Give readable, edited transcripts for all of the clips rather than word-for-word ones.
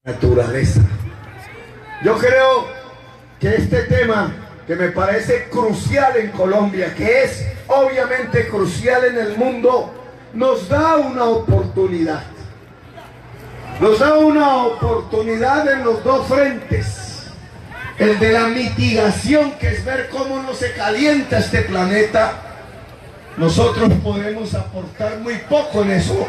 Naturaleza. Yo creo que este tema, que me parece crucial en Colombia, que es obviamente crucial en el mundo, nos da una oportunidad. Nos da una oportunidad en los dos frentes. El de la mitigación, que es ver cómo no se calienta este planeta. Nosotros podemos aportar muy poco en eso,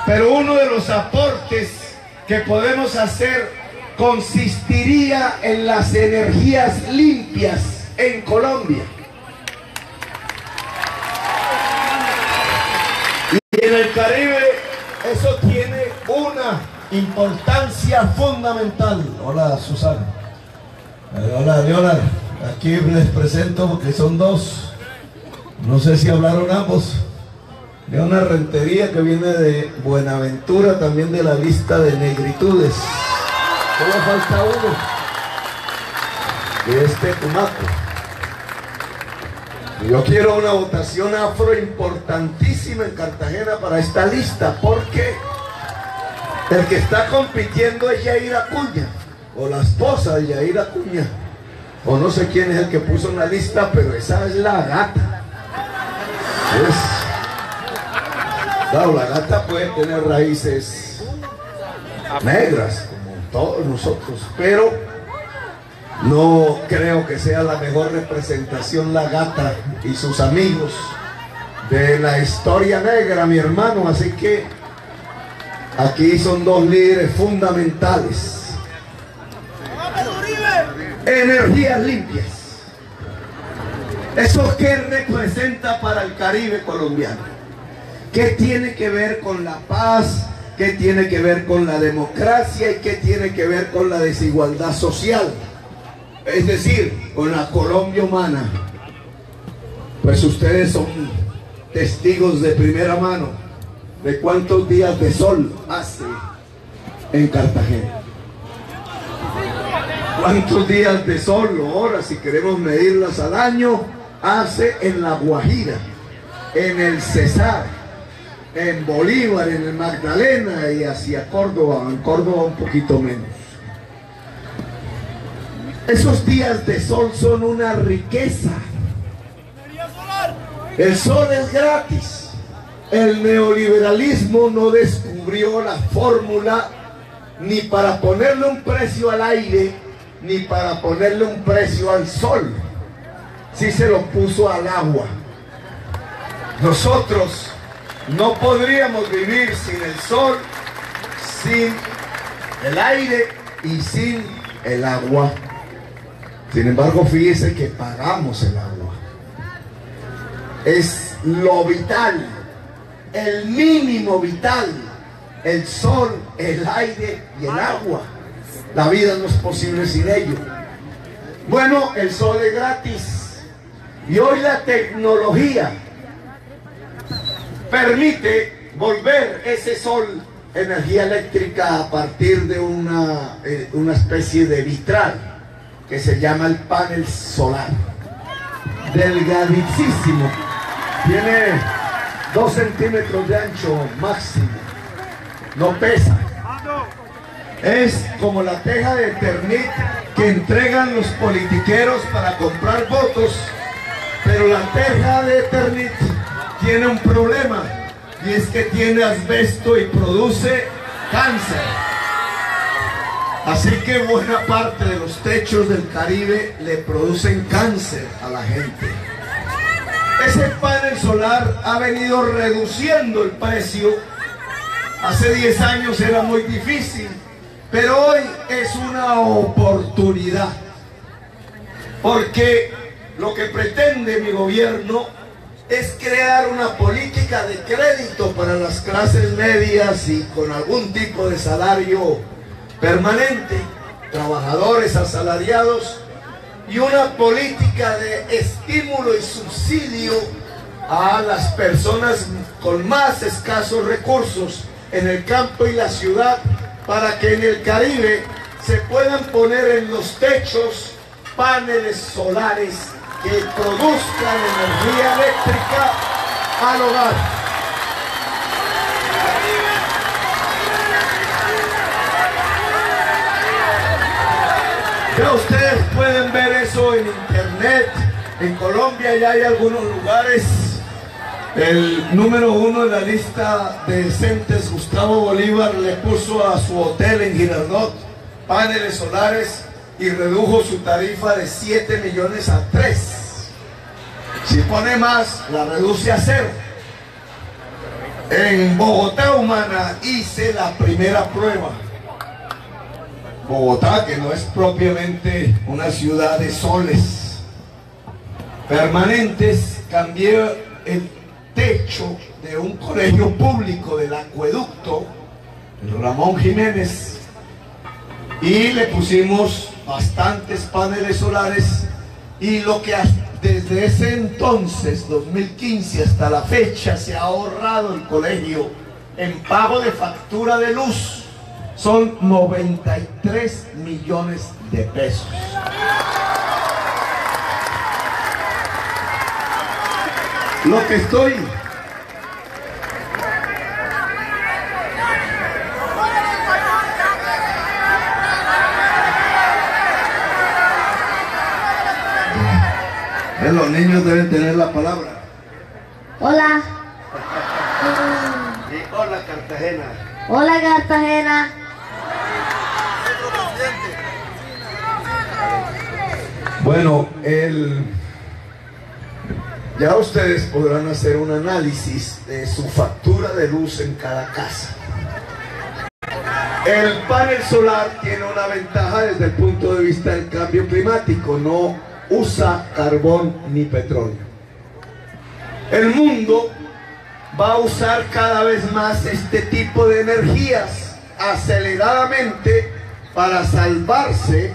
pero uno de los aportes que podemos hacer consistiría en las energías limpias en Colombia. Y en el Caribe eso tiene una importancia fundamental. Hola, Susana. Hola, Leonard. Aquí les presento porque son dos. No sé si hablaron ambos. Leonard Rentería, que viene de Buenaventura, también de la lista de negritudes. Solo falta uno, de este Tumaco. Yo quiero una votación afro importantísima en Cartagena para esta lista, porque el que está compitiendo es Yair Acuña, o la esposa de Yair Acuña, o no sé quién es el que puso en la lista, pero esa es la gata. Claro, la gata puede tener raíces negras, como todos nosotros, pero no creo que sea la mejor representación la gata y sus amigos de la historia negra, mi hermano. Así que aquí son dos líderes fundamentales. Energías limpias. ¿Eso qué representa para el Caribe colombiano? ¿Qué tiene que ver con la paz? ¿Qué tiene que ver con la democracia? ¿Y qué tiene que ver con la desigualdad social? Es decir, con la Colombia humana. Pues ustedes son testigos de primera mano de cuántos días de sol hace en Cartagena. ¿Cuántos días de sol o horas, si queremos medirlas al año, hace en La Guajira, en el Cesar, en Bolívar, en el Magdalena y hacia Córdoba? En Córdoba un poquito menos. Esos días de sol son una riqueza. El sol es gratis. El neoliberalismo no descubrió la fórmula ni para ponerle un precio al aire, ni para ponerle un precio al sol. Sí se lo puso al agua. Nosotros no podríamos vivir sin el sol, sin el aire y sin el agua. Sin embargo, fíjese que pagamos el agua. Es lo vital, el mínimo vital, el sol, el aire y el agua. La vida no es posible sin ello. Bueno, el sol es gratis y hoy la tecnología permite volver ese sol energía eléctrica a partir de una especie de vitral que se llama el panel solar. Delgadísimo, tiene 2 centímetros de ancho máximo, no pesa. Es como la teja de Eternit que entregan los politiqueros para comprar votos, pero la teja de Eternit tiene un problema, y es que tiene asbesto y produce cáncer. Así que buena parte de los techos del Caribe le producen cáncer a la gente. Ese panel solar ha venido reduciendo el precio. Hace 10 años era muy difícil, pero hoy es una oportunidad, porque lo que pretende mi gobierno es crear una política de crédito para las clases medias y con algún tipo de salario permanente, trabajadores asalariados, y una política de estímulo y subsidio a las personas con más escasos recursos en el campo y la ciudad, para que en el Caribe se puedan poner en los techos paneles solares que produzcan energía eléctrica al hogar. Ya ustedes pueden ver eso en internet. En Colombia ya hay algunos lugares. El número 1 de la lista de decentes, Gustavo Bolívar, le puso a su hotel en Girardot paneles solares y redujo su tarifa de 7 millones a 3. Si pone más, la reduce a 0. En Bogotá, Humana, hice la primera prueba. Bogotá, que no es propiamente una ciudad de soles permanentes, cambié el techo de un colegio público del acueducto, el Ramón Jiménez, y le pusimos bastantes paneles solares, y lo que desde ese entonces, 2015 hasta la fecha, se ha ahorrado el colegio en pago de factura de luz son 93 millones de pesos. Lo que estoy los niños deben tener la palabra. Hola. Y hola, Cartagena. Hola, Cartagena. Bueno, ya ustedes podrán hacer un análisis de su factura de luz en cada casa. El panel solar tiene una ventaja desde el punto de vista del cambio climático: no usa carbón ni petróleo. El mundo va a usar cada vez más este tipo de energías aceleradamente para salvarse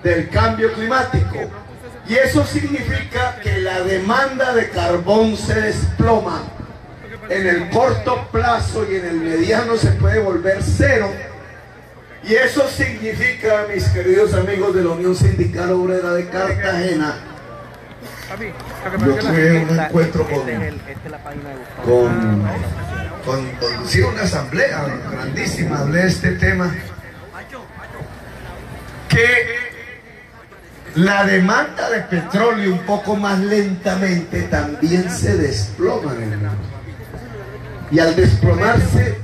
del cambio climático, y eso significa que la demanda de carbón se desploma. En el corto plazo y en el mediano se puede volver 0. Y eso significa, mis queridos amigos de la Unión Sindical Obrera de Cartagena, yo tuve un encuentro conducir una asamblea grandísima, hablé de este tema, que la demanda de petróleo un poco más lentamente también se desploma en el mundo. Y al desplomarse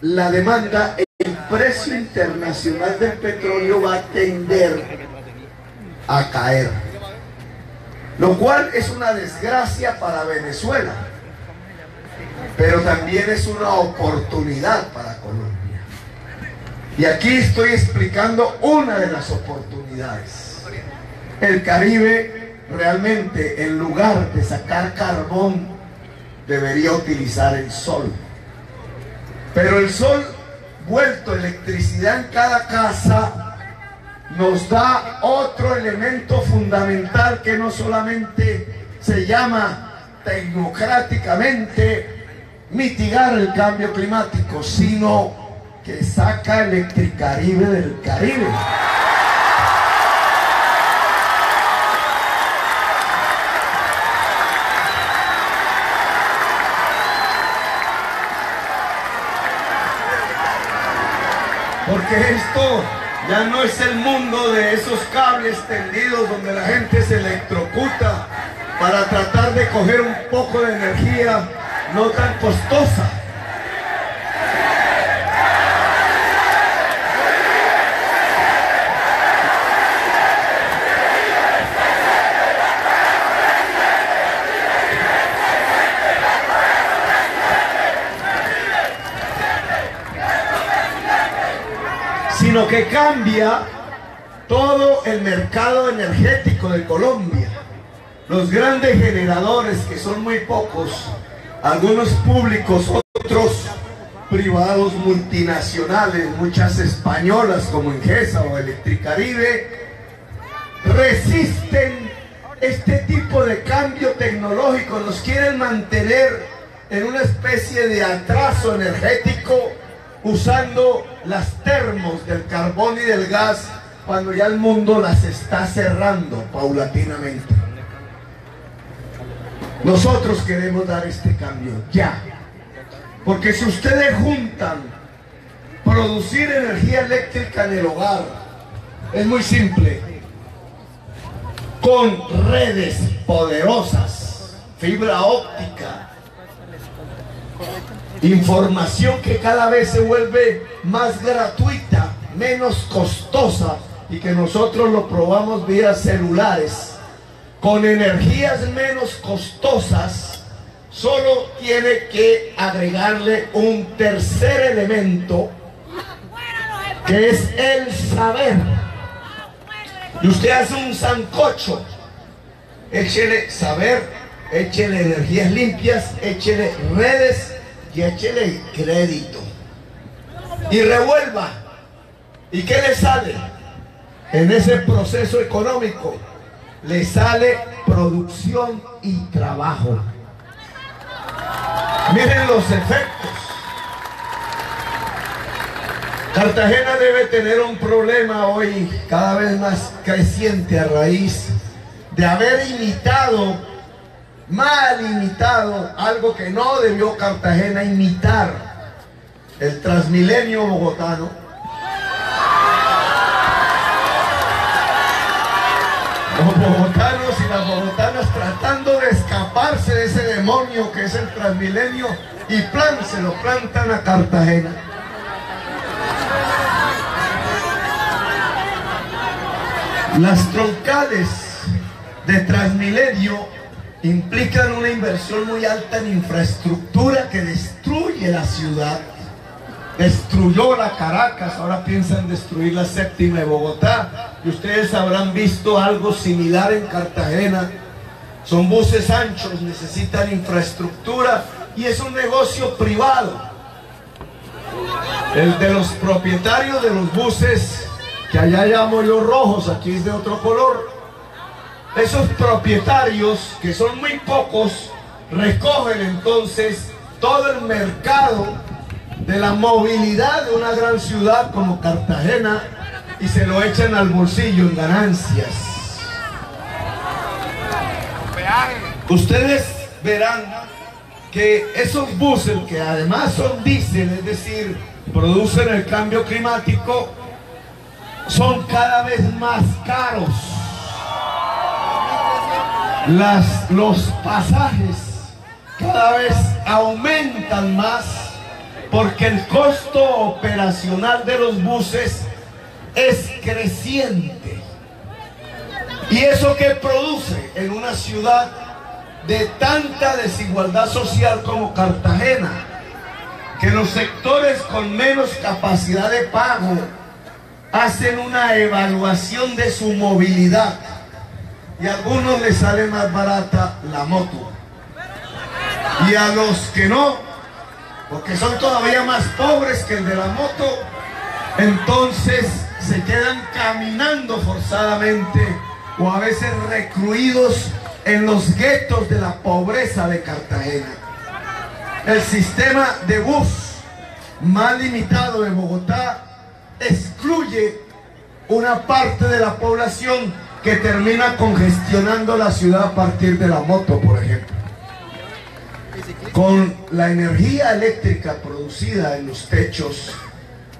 la demanda, el precio internacional del petróleo va a tender a caer, lo cual es una desgracia para Venezuela, pero también es una oportunidad para Colombia. Y aquí estoy explicando una de las oportunidades. El Caribe realmente, en lugar de sacar carbón, debería utilizar el sol. Pero el sol, vuelto electricidad en cada casa, nos da otro elemento fundamental que no solamente se llama tecnocráticamente mitigar el cambio climático, sino que saca Electricaribe del Caribe. Porque esto ya no es el mundo de esos cables tendidos donde la gente se electrocuta para tratar de coger un poco de energía no tan costosa. Sino que cambia todo el mercado energético de Colombia. Los grandes generadores, que son muy pocos, algunos públicos, otros privados multinacionales, muchas españolas como Ingesa o Electricaribe, resisten este tipo de cambio tecnológico, nos quieren mantener en una especie de atraso energético, usando las termos del carbón y del gas, cuando ya el mundo las está cerrando paulatinamente. Nosotros queremos dar este cambio ya, porque si ustedes juntan producir energía eléctrica en el hogar es muy simple. Con redes poderosas, fibra óptica, información que cada vez se vuelve más gratuita, menos costosa, y que nosotros lo probamos vía celulares, con energías menos costosas. Solo tiene que agregarle un tercer elemento, que es el saber. Y usted hace un sancocho, échele saber, échele energías limpias, échele redes y échele crédito. Y revuelva. ¿Y qué le sale? En ese proceso económico le sale producción y trabajo. Miren los efectos. Cartagena debe tener un problema hoy cada vez más creciente a raíz de haber mal imitado algo que no debió Cartagena imitar: el Transmilenio bogotano. Los bogotanos y las bogotanas tratando de escaparse de ese demonio que es el Transmilenio, y se lo plantan a Cartagena. Las troncales de Transmilenio implican una inversión muy alta en infraestructura que destruye la ciudad. Destruyó la Caracas, ahora piensan destruir la séptima de Bogotá, y ustedes habrán visto algo similar en Cartagena. Son buses anchos, necesitan infraestructura, y es un negocio privado. El de los propietarios de los buses, que allá llamo yo rojos, aquí es de otro color. Esos propietarios, que son muy pocos, recogen entonces todo el mercado de la movilidad de una gran ciudad como Cartagena y se lo echan al bolsillo en ganancias. Ustedes verán que esos buses, que además son diésel, es decir, producen el cambio climático, son cada vez más caros. Los pasajes cada vez aumentan más porque el costo operacional de los buses es creciente. ¿Y eso qué produce en una ciudad de tanta desigualdad social como Cartagena? Que los sectores con menos capacidad de pago hacen una evaluación de su movilidad, y a algunos les sale más barata la moto, y a los que no, porque son todavía más pobres que el de la moto, entonces se quedan caminando forzadamente, o a veces recluidos en los guetos de la pobreza de Cartagena. El sistema de bus mal limitado de Bogotá excluye una parte de la población que termina congestionando la ciudad a partir de la moto, por ejemplo. Con la energía eléctrica producida en los techos,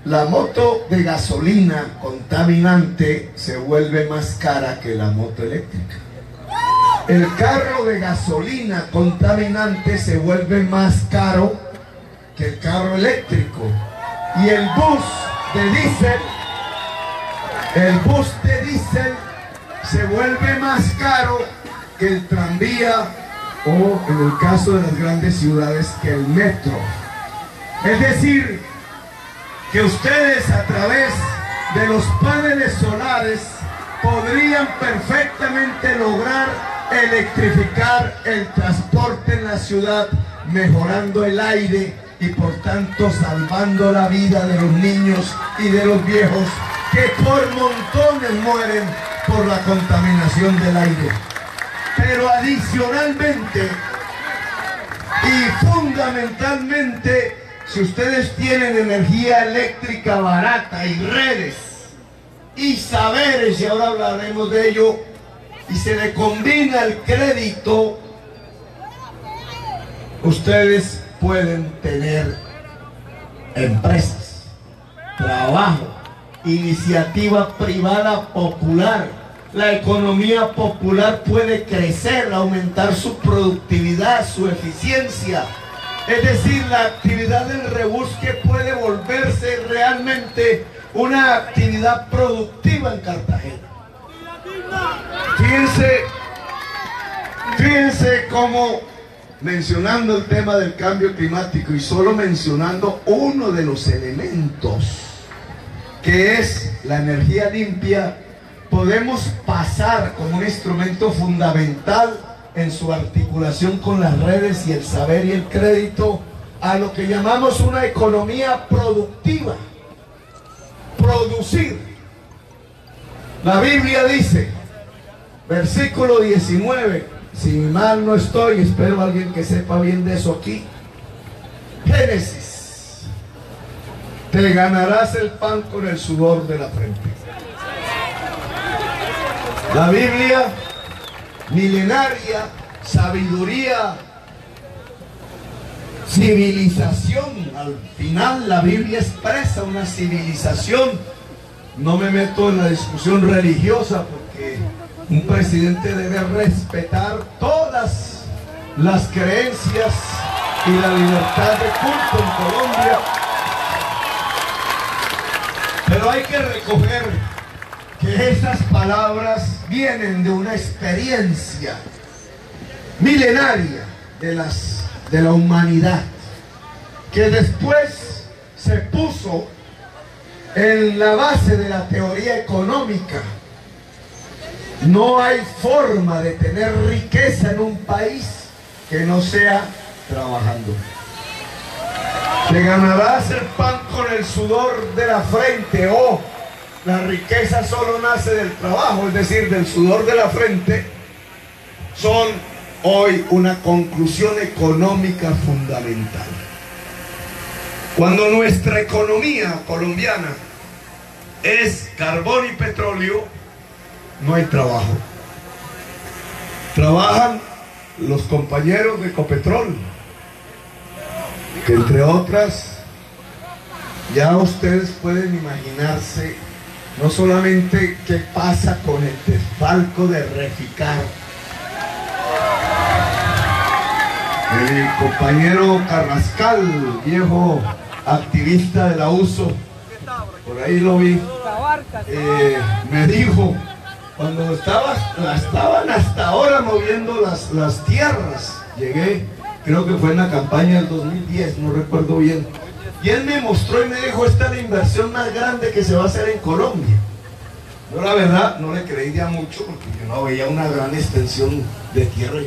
la moto de gasolina contaminante se vuelve más cara que la moto eléctrica. El carro de gasolina contaminante se vuelve más caro que el carro eléctrico. Y el bus de diésel se vuelve más caro que el tranvía, o en el caso de las grandes ciudades, que el metro. Es decir, que ustedes a través de los paneles solares podrían perfectamente lograr electrificar el transporte en la ciudad, mejorando el aire y por tanto salvando la vida de los niños y de los viejos, que por montones mueren por la contaminación del aire. Pero adicionalmente y fundamentalmente, si ustedes tienen energía eléctrica barata y redes y saberes, y ahora hablaremos de ello, y se le combina el crédito, ustedes pueden tener empresas, trabajo, iniciativa privada popular. La economía popular puede crecer, aumentar su productividad, su eficiencia. Es decir, la actividad del rebusque puede volverse realmente una actividad productiva en Cartagena. Fíjense cómo, mencionando el tema del cambio climático y solo mencionando uno de los elementos, que es la energía limpia, podemos pasar como un instrumento fundamental en su articulación con las redes y el saber y el crédito a lo que llamamos una economía productiva. Producir. La Biblia dice, versículo 19, si mal no estoy, espero alguien que sepa bien de eso aquí. Génesis, te ganarás el pan con el sudor de la frente. La Biblia milenaria, sabiduría, civilización. Al final la Biblia expresa una civilización. No me meto en la discusión religiosa porque un presidente debe respetar todas las creencias y la libertad de culto en Colombia. Pero hay que recoger que esas palabras vienen de una experiencia milenaria de la humanidad, que después se puso en la base de la teoría económica. No hay forma de tener riqueza en un país que no sea trabajando. Te ganarás el pan con el sudor de la frente. La riqueza solo nace del trabajo, es decir, del sudor de la frente. Son hoy una conclusión económica fundamental. Cuando nuestra economía colombiana es carbón y petróleo, no hay trabajo. Trabajan los compañeros de Ecopetrol, que entre otras, ya ustedes pueden imaginarse no solamente qué pasa con el desfalco de Reficar. El compañero Carrascal, viejo activista de la USO, por ahí lo vi, me dijo, cuando estaban hasta ahora moviendo las tierras, llegué, creo que fue en la campaña del 2010, no recuerdo bien, y él me mostró y me dijo, esta es la inversión más grande que se va a hacer en Colombia. Yo la verdad no le creía mucho porque yo no veía una gran extensión de tierra.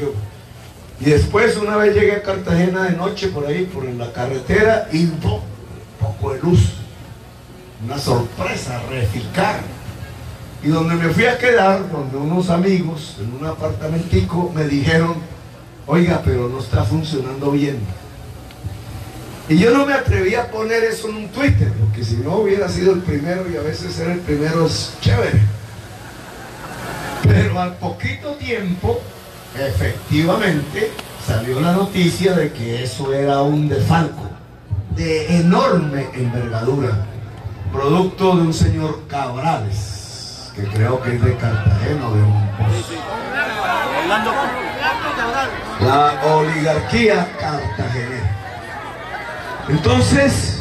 Y después una vez llegué a Cartagena de noche por ahí, por la carretera, y un poco de luz. Una sorpresa, Reficar. Y donde me fui a quedar, donde unos amigos, en un apartamentico, me dijeron, oiga, pero no está funcionando bien. Y yo no me atreví a poner eso en un Twitter, porque si no hubiera sido el primero, y a veces ser el primero es chévere. Pero al poquito tiempo, efectivamente, salió la noticia de que eso era un desfalco de enorme envergadura, producto de un señor Cabrales, que creo que es de Cartagena, de Monpós. La oligarquía cartagenera. Entonces,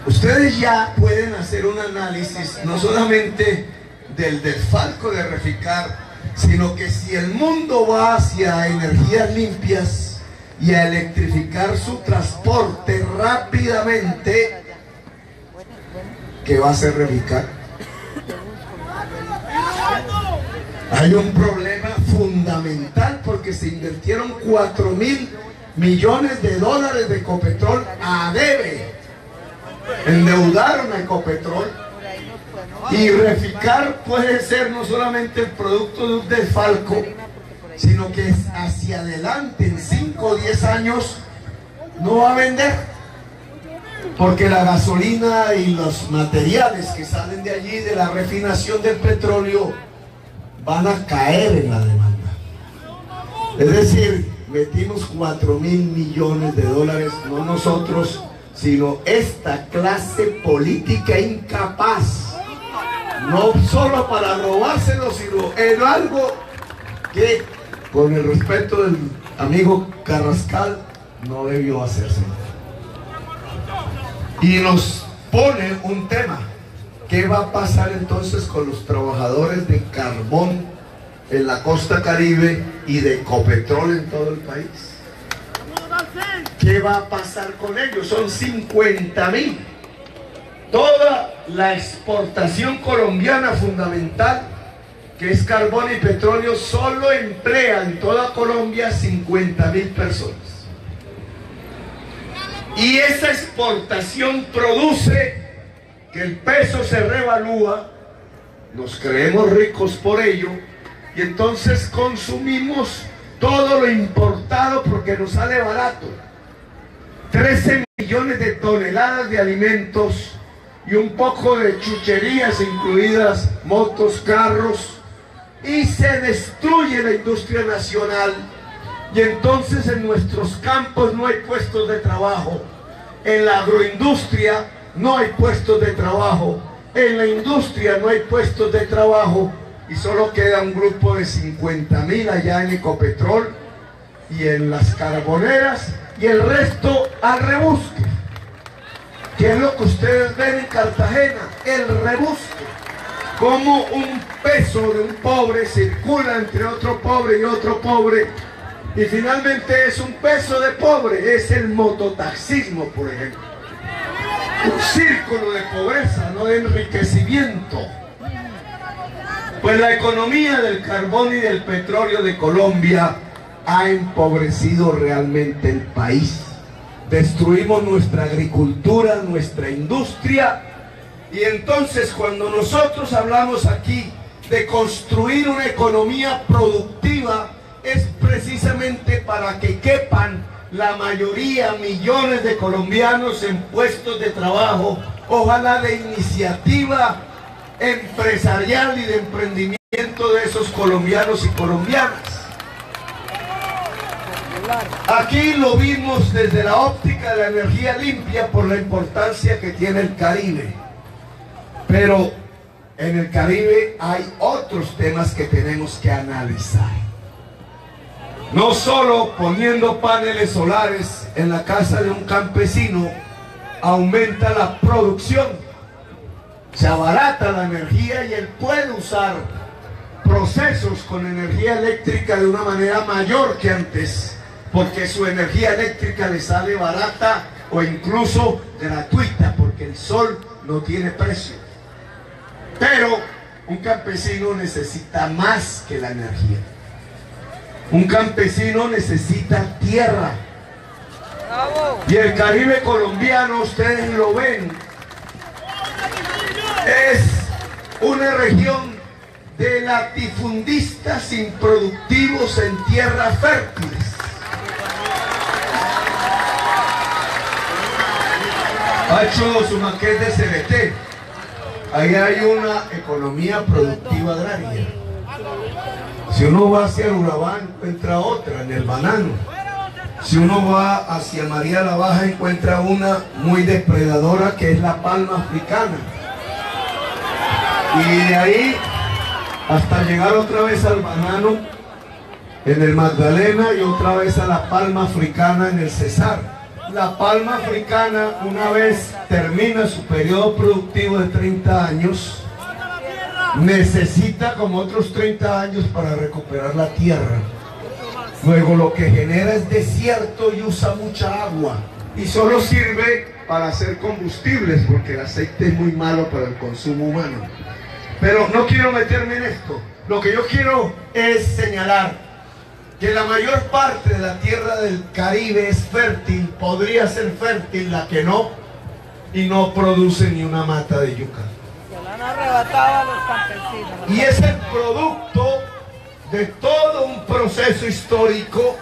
ustedes ya pueden hacer un análisis no solamente del desfalco de Reficar, sino que si el mundo va hacia energías limpias y a electrificar su transporte rápidamente, ¿qué va a hacer Reficar? Hay un problema fundamental porque se invirtieron 4.000 millones de dólares de Ecopetrol a debe. Endeudaron a Ecopetrol. Y Reficar puede ser no solamente el producto de un desfalco, sino que hacia adelante, en 5 o 10 años, no va a vender. Porque la gasolina y los materiales que salen de allí, de la refinación del petróleo, van a caer en la demanda. Es decir, metimos 4.000 millones de dólares, no nosotros, sino esta clase política incapaz, no solo para robárselo, sino en algo que, con el respeto del amigo Carrascal, no debió hacerse. Y nos pone un tema: ¿qué va a pasar entonces con los trabajadores de carbón en la costa Caribe y de Ecopetrol en todo el país? ¿Qué va a pasar con ellos? Son 50.000. Toda la exportación colombiana fundamental, que es carbón y petróleo, solo emplea en toda Colombia 50.000 personas. Y esa exportación produce que el peso se revalúa, nos creemos ricos por ello, y entonces consumimos todo lo importado porque nos sale barato. 13 millones de toneladas de alimentos y un poco de chucherías, incluidas motos, carros, y se destruye la industria nacional. Y entonces en nuestros campos no hay puestos de trabajo, en la agroindustria no hay puestos de trabajo, en la industria no hay puestos de trabajo, y solo queda un grupo de 50.000 allá en Ecopetrol y en las carboneras, y el resto al rebusque. ¿Qué es lo que ustedes ven en Cartagena? El rebusque. Como un peso de un pobre circula entre otro pobre y otro pobre, y finalmente es un peso de pobre. Es el mototaxismo, por ejemplo. Un círculo de pobreza, no de enriquecimiento. Pues la economía del carbón y del petróleo de Colombia ha empobrecido realmente el país. Destruimos nuestra agricultura, nuestra industria, y entonces cuando nosotros hablamos aquí de construir una economía productiva, es precisamente para que quepan la mayoría, millones de colombianos en puestos de trabajo, ojalá de iniciativa empresarial y de emprendimiento de esos colombianos y colombianas. Aquí lo vimos desde la óptica de la energía limpia por la importancia que tiene el Caribe, pero en el Caribe hay otros temas que tenemos que analizar. No solo poniendo paneles solares en la casa de un campesino aumenta la producción, se abarata la energía y él puede usar procesos con energía eléctrica de una manera mayor que antes, porque su energía eléctrica le sale barata o incluso gratuita, porque el sol no tiene precio. Pero un campesino necesita más que la energía. Un campesino necesita tierra. Y el Caribe colombiano, ustedes lo ven, es una región de latifundistas improductivos en tierras fértiles. Ha hecho su maquete de CBT. Ahí hay una economía productiva agraria. Si uno va hacia el Urabá, encuentra otra, en el banano. Si uno va hacia María la Baja, encuentra una muy depredadora, que es la palma africana. Y de ahí hasta llegar otra vez al banano en el Magdalena, y otra vez a la palma africana en el Cesar. La palma africana, una vez termina su periodo productivo de 30 años, necesita como otros 30 años para recuperar la tierra. Luego lo que genera es desierto y usa mucha agua, y solo sirve para hacer combustibles, porque el aceite es muy malo para el consumo humano. Pero no quiero meterme en esto. Lo que yo quiero es señalar que la mayor parte de la tierra del Caribe es fértil, podría ser fértil, la que no, y no produce ni una mata de yuca. Se la han arrebatado a los campesinos. Y es el producto de todo un proceso histórico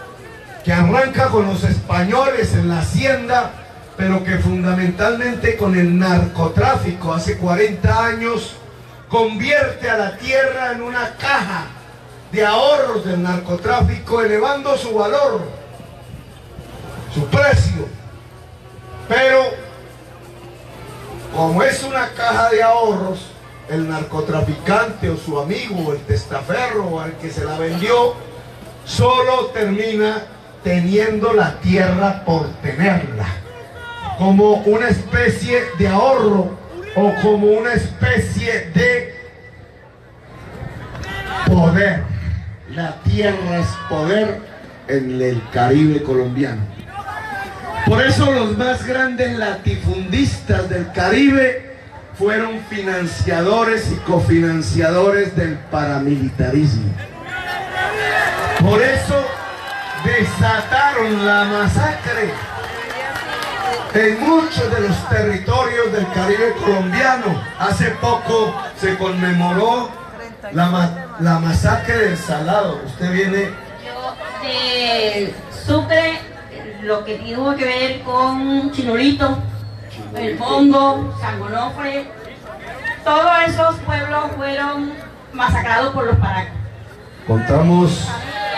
que arranca con los españoles en la hacienda, pero que fundamentalmente con el narcotráfico hace 40 años convierte a la tierra en una caja de ahorros del narcotráfico, elevando su valor, su precio. Pero como es una caja de ahorros, el narcotraficante o su amigo o el testaferro o al que se la vendió solo termina teniendo la tierra por tenerla, como una especie de ahorro o como una especie de poder. La tierra es poder en el Caribe colombiano. Por eso los más grandes latifundistas del Caribe fueron financiadores y cofinanciadores del paramilitarismo. Por eso desataron la masacre en muchos de los territorios del Caribe colombiano. Hace poco se conmemoró la masacre del Salado. Usted viene... Yo de Sucre, lo que tuvo que ver con Chinolito, el Pongo, San Onofre, todos esos pueblos fueron masacrados por los paracos. Contamos... Mi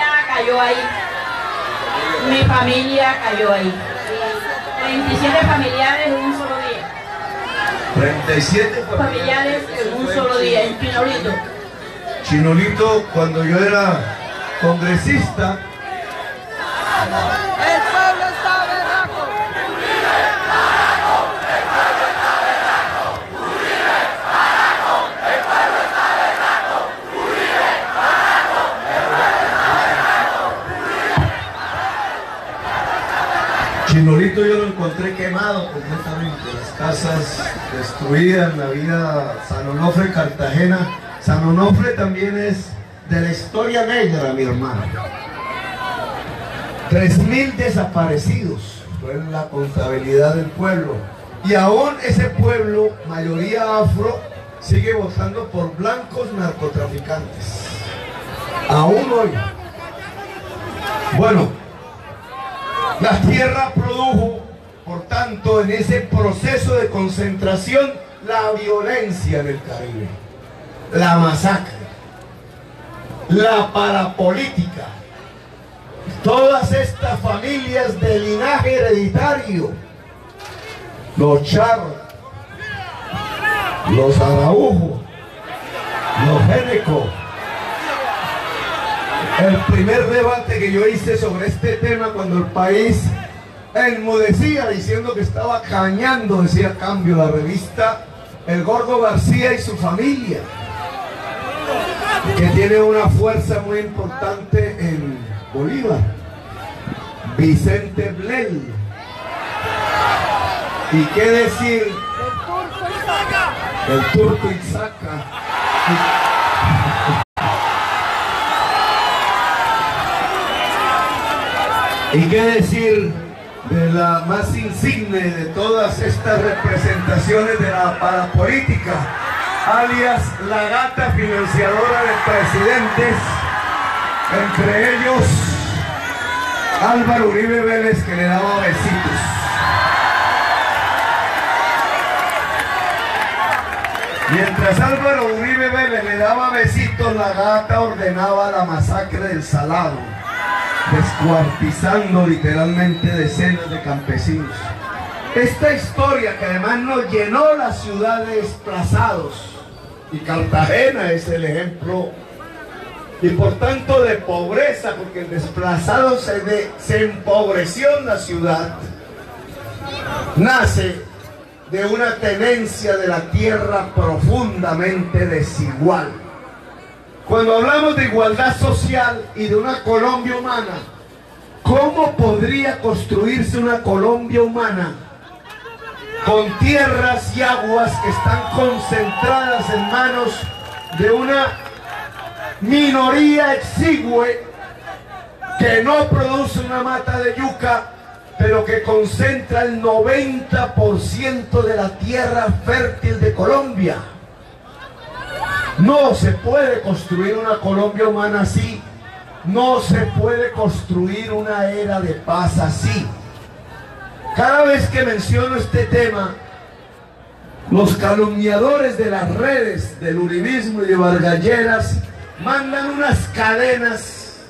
familia cayó ahí. Mi familia cayó ahí. 37 familiares en un solo día. 37 Familiares en un solo día, en Chinolito. Chinolito, cuando yo era congresista, El pueblo está berraco. Chinolito yo lo encontré quemado completamente, las casas destruidas, la vida. San Onofre, Cartagena. San Onofre también es de la historia negra, mi hermano. 3.000 desaparecidos fue la contabilidad del pueblo. Y aún ese pueblo, mayoría afro, sigue votando por blancos narcotraficantes. Aún hoy. Bueno, la tierra produjo, por tanto, en ese proceso de concentración, la violencia en el Caribe, la masacre, la parapolítica, todas estas familias de linaje hereditario, los charros, los araújos, los génecos. El primer debate que yo hice sobre este tema, cuando el país enmudecía diciendo que estaba cañando, decía Cambio, la revista, el Gordo García y su familia, que tiene una fuerza muy importante en Bolívar, Vicente Blel, y qué decir el Turco Itzaca, y qué decir de la más insigne de todas estas representaciones de la parapolítica, alias la gata financiadora de presidentes, entre ellos Álvaro Uribe Vélez, que le daba besitos. Mientras Álvaro Uribe Vélez le daba besitos, la gata ordenaba la masacre del Salado, descuartizando literalmente decenas de campesinos. Esta historia, que además nos llenó la ciudad de desplazados, y Cartagena es el ejemplo, y por tanto de pobreza, porque el desplazado se empobreció en la ciudad, nace de una tenencia de la tierra profundamente desigual. Cuando hablamos de igualdad social y de una Colombia humana, ¿cómo podría construirse una Colombia humana con tierras y aguas que están concentradas en manos de una minoría exigüe que no produce una mata de yuca, pero que concentra el 90% de la tierra fértil de Colombia? No se puede construir una Colombia humana así. No se puede construir una era de paz así. Cada vez que menciono este tema, los calumniadores de las redes del uribismo y de Vargas Lleras mandan unas cadenas,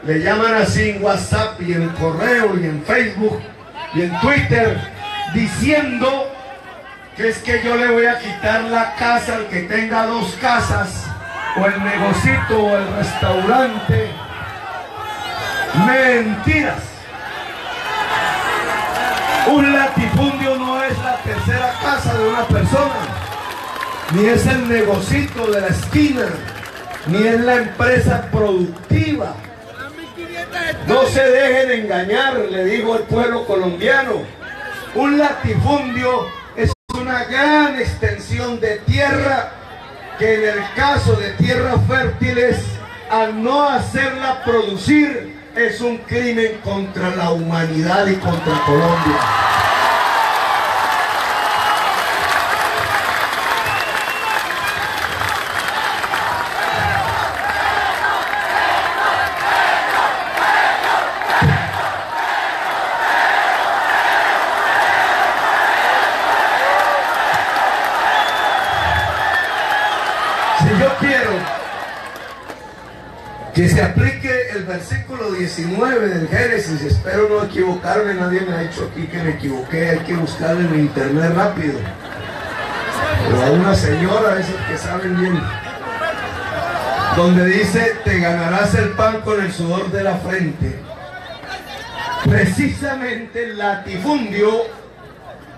le llaman así en WhatsApp y en correo y en Facebook y en Twitter, diciendo que es que yo le voy a quitar la casa al que tenga 2 casas, o el negocito, o el restaurante. Mentiras. Un latifundio no es la tercera casa de una persona, ni es el negocito de la esquina, ni es la empresa productiva. No se dejen engañar, le digo al pueblo colombiano. Un latifundio es una gran extensión de tierra que en el caso de tierras fértiles, al no hacerla producir, es un crimen contra la humanidad y contra Colombia. Si yo quiero que se aplique el versículo 19 del Génesis, espero no equivocarme, nadie me ha dicho aquí que me equivoqué, hay que buscarlo en internet rápido, o a una señora, esos que saben bien, donde dice: te ganarás el pan con el sudor de la frente. Precisamente el latifundio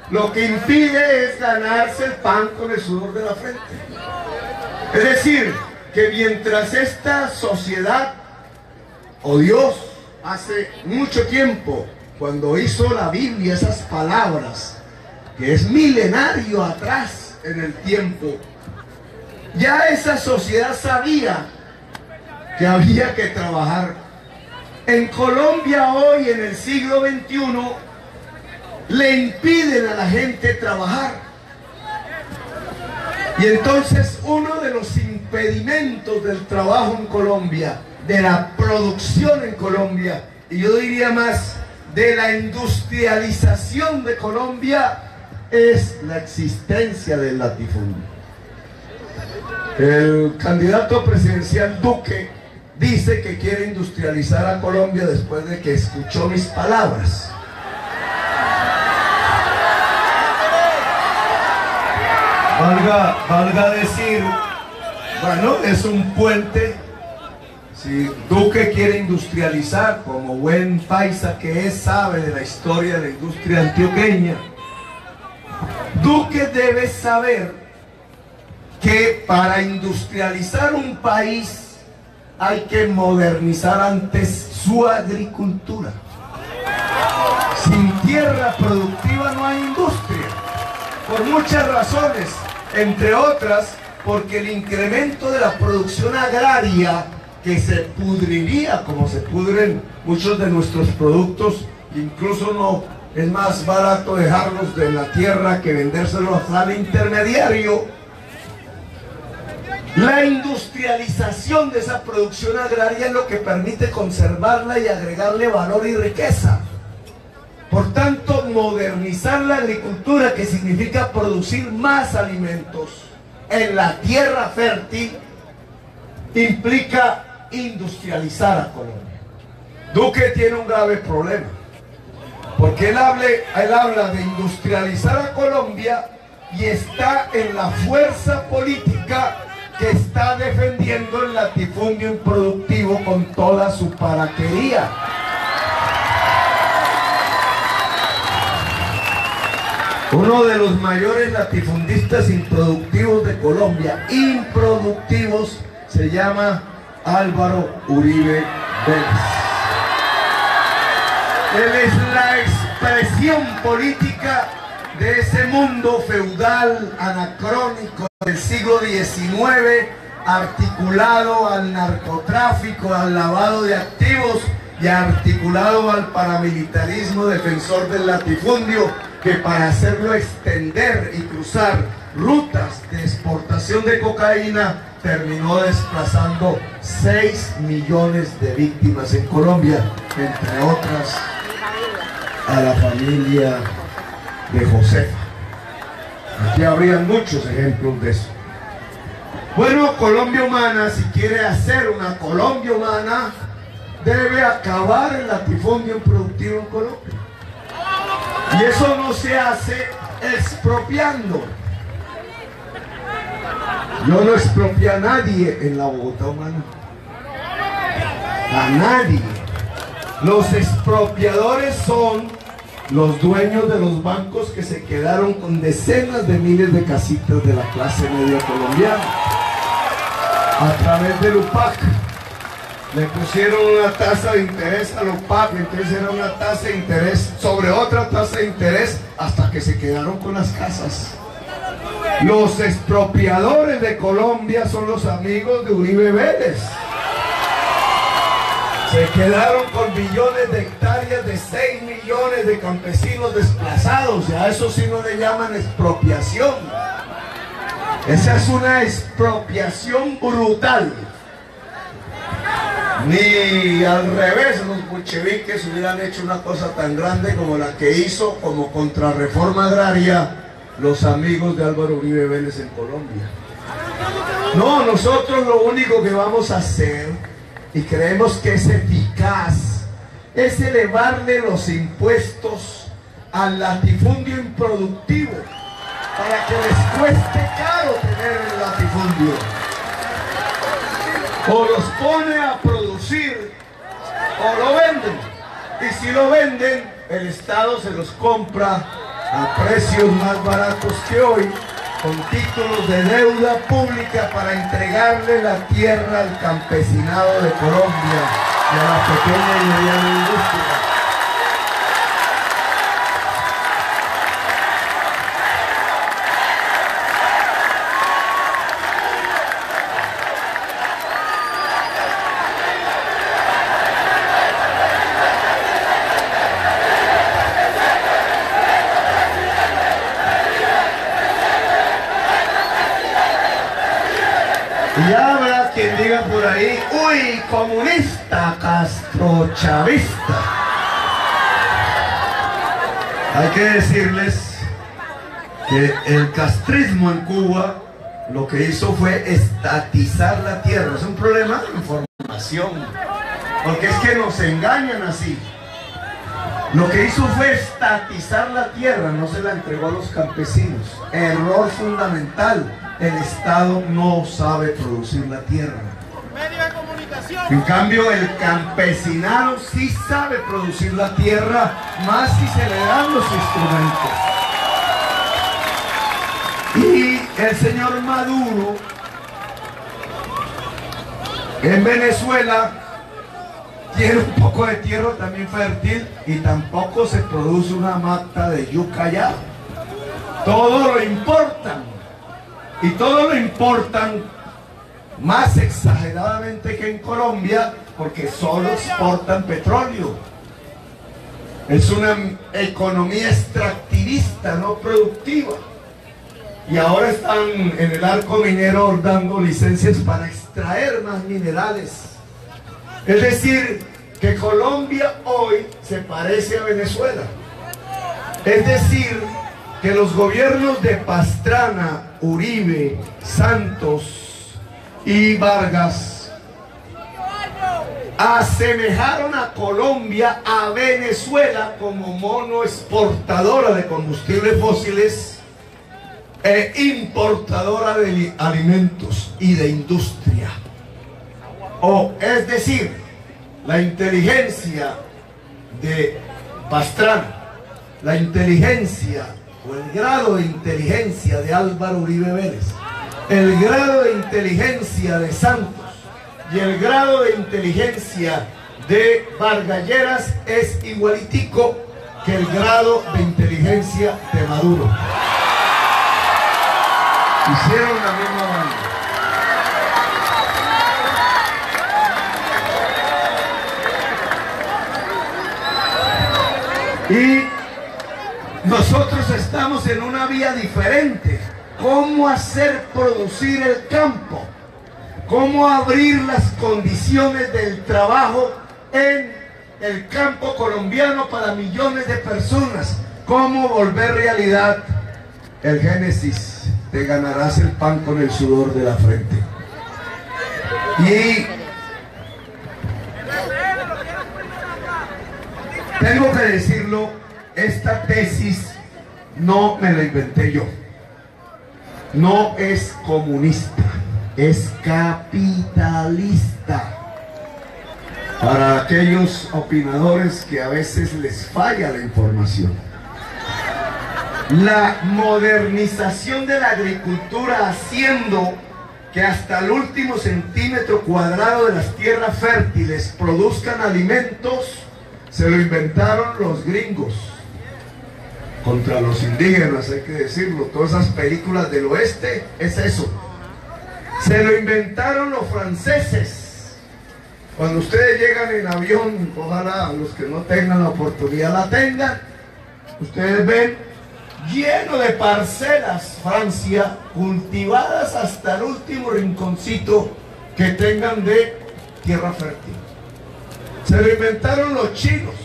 lo que impide es ganarse el pan con el sudor de la frente. Es decir, que mientras esta sociedad, o Dios, hace mucho tiempo, cuando hizo la Biblia, esas palabras, que es milenario atrás en el tiempo, ya esa sociedad sabía que había que trabajar. En Colombia hoy, en el siglo XXI, le impiden a la gente trabajar. Y entonces uno de los impedimentos del trabajo en Colombia, de la producción en Colombia, y yo diría más, de la industrialización de Colombia, es la existencia del latifundio. El candidato presidencial Duque dice que quiere industrializar a Colombia después de que escuchó mis palabras. Valga decir, bueno, es un puente. Si Duque quiere industrializar, como buen paisa que es, sabe de la historia de la industria antioqueña, Duque debe saber que para industrializar un país hay que modernizar antes su agricultura. Sin tierra productiva no hay industria, por muchas razones, entre otras porque el incremento de la producción agraria, que se pudriría como se pudren muchos de nuestros productos, incluso no es más barato dejarlos de la tierra que vendérselos al intermediario. La industrialización de esa producción agraria es lo que permite conservarla y agregarle valor y riqueza. Por tanto, modernizar la agricultura, que significa producir más alimentos en la tierra fértil, implica industrializar a Colombia. Duque tiene un grave problema, porque él habla de industrializar a Colombia y está en la fuerza política que está defendiendo el latifundio improductivo con toda su paraquería. Uno de los mayores latifundistas improductivos de Colombia, improductivos, se llama Álvaro Uribe Vélez. Él es la expresión política de ese mundo feudal, anacrónico del siglo XIX, articulado al narcotráfico, al lavado de activos y articulado al paramilitarismo defensor del latifundio, que para hacerlo extender y cruzar rutas de exportación de cocaína terminó desplazando 6 millones de víctimas en Colombia, entre otras a la familia de Josefa. Aquí habrían muchos ejemplos de eso. Bueno, Colombia Humana, si quiere hacer una Colombia humana, debe acabar el latifundio improductivo en Colombia. Y eso no se hace expropiando. Yo no expropié a nadie en la Bogotá humana. A nadie. Los expropiadores son los dueños de los bancos que se quedaron con decenas de miles de casitas de la clase media colombiana. A través del UPAC. Le pusieron una tasa de interés al UPAC, entonces era una tasa de interés sobre otra tasa de interés hasta que se quedaron con las casas. Los expropiadores de Colombia son los amigos de Uribe Vélez. Se quedaron con billones de hectáreas de 6 millones de campesinos desplazados. Y a eso sí no le llaman expropiación. Esa es una expropiación brutal. Ni al revés los bolcheviques hubieran hecho una cosa tan grande como la que hizo como contrarreforma agraria los amigos de Álvaro Uribe Vélez en Colombia. No, nosotros lo único que vamos a hacer, y creemos que es eficaz, es elevarle los impuestos al latifundio improductivo para que les cueste caro tener el latifundio. O los pone a producir o lo venden, y si lo venden el Estado se los compra a precios más baratos que hoy, con títulos de deuda pública para entregarle la tierra al campesinado de Colombia y a la pequeña y mediana industria. Y habrá quien diga por ahí, uy, comunista, castrochavista. Hay que decirles que el castrismo en Cuba lo que hizo fue estatizar la tierra. Es un problema de información, porque es que nos engañan así. Lo que hizo fue estatizar la tierra, no se la entregó a los campesinos. Error fundamental. El Estado no sabe producir la tierra. En cambio, el campesinado sí sabe producir la tierra, más si se le dan los instrumentos. Y el señor Maduro en Venezuela tiene un poco de tierra también fértil y tampoco se produce una mata de yuca allá. Todo lo importan. Y todo lo importan más exageradamente que en Colombia, porque solo exportan petróleo. Es una economía extractivista, no productiva. Y ahora están en el arco minero dando licencias para extraer más minerales. Es decir, que Colombia hoy se parece a Venezuela. Es decir, que los gobiernos de Pastrana, Uribe, Santos y Vargas asemejaron a Colombia a Venezuela como mono exportadora de combustibles fósiles e importadora de alimentos y de industria. Es decir, la inteligencia de Pastrana, la inteligencia o el grado de inteligencia de Álvaro Uribe Vélez, el grado de inteligencia de Santos y el grado de inteligencia de Vargas Lleras es igualitico que el grado de inteligencia de Maduro. Hicieron la misma banda. Y nosotros estamos en una vía diferente. ¿Cómo hacer producir el campo? ¿Cómo abrir las condiciones del trabajo en el campo colombiano para millones de personas? ¿Cómo volver realidad el Génesis? Te ganarás el pan con el sudor de la frente. Y tengo que decirlo, esta tesis no me lo inventé yo. No es comunista, es capitalista. Para aquellos opinadores que a veces les falla la información. La modernización de la agricultura haciendo que hasta el último centímetro cuadrado de las tierras fértiles produzcan alimentos, se lo inventaron los gringos. Contra los indígenas, hay que decirlo. Todas esas películas del oeste es eso. Se lo inventaron los franceses. Cuando ustedes llegan en avión, ojalá los que no tengan la oportunidad la tengan, ustedes ven lleno de parcelas Francia, cultivadas hasta el último rinconcito que tengan de tierra fértil. Se lo inventaron los chinos,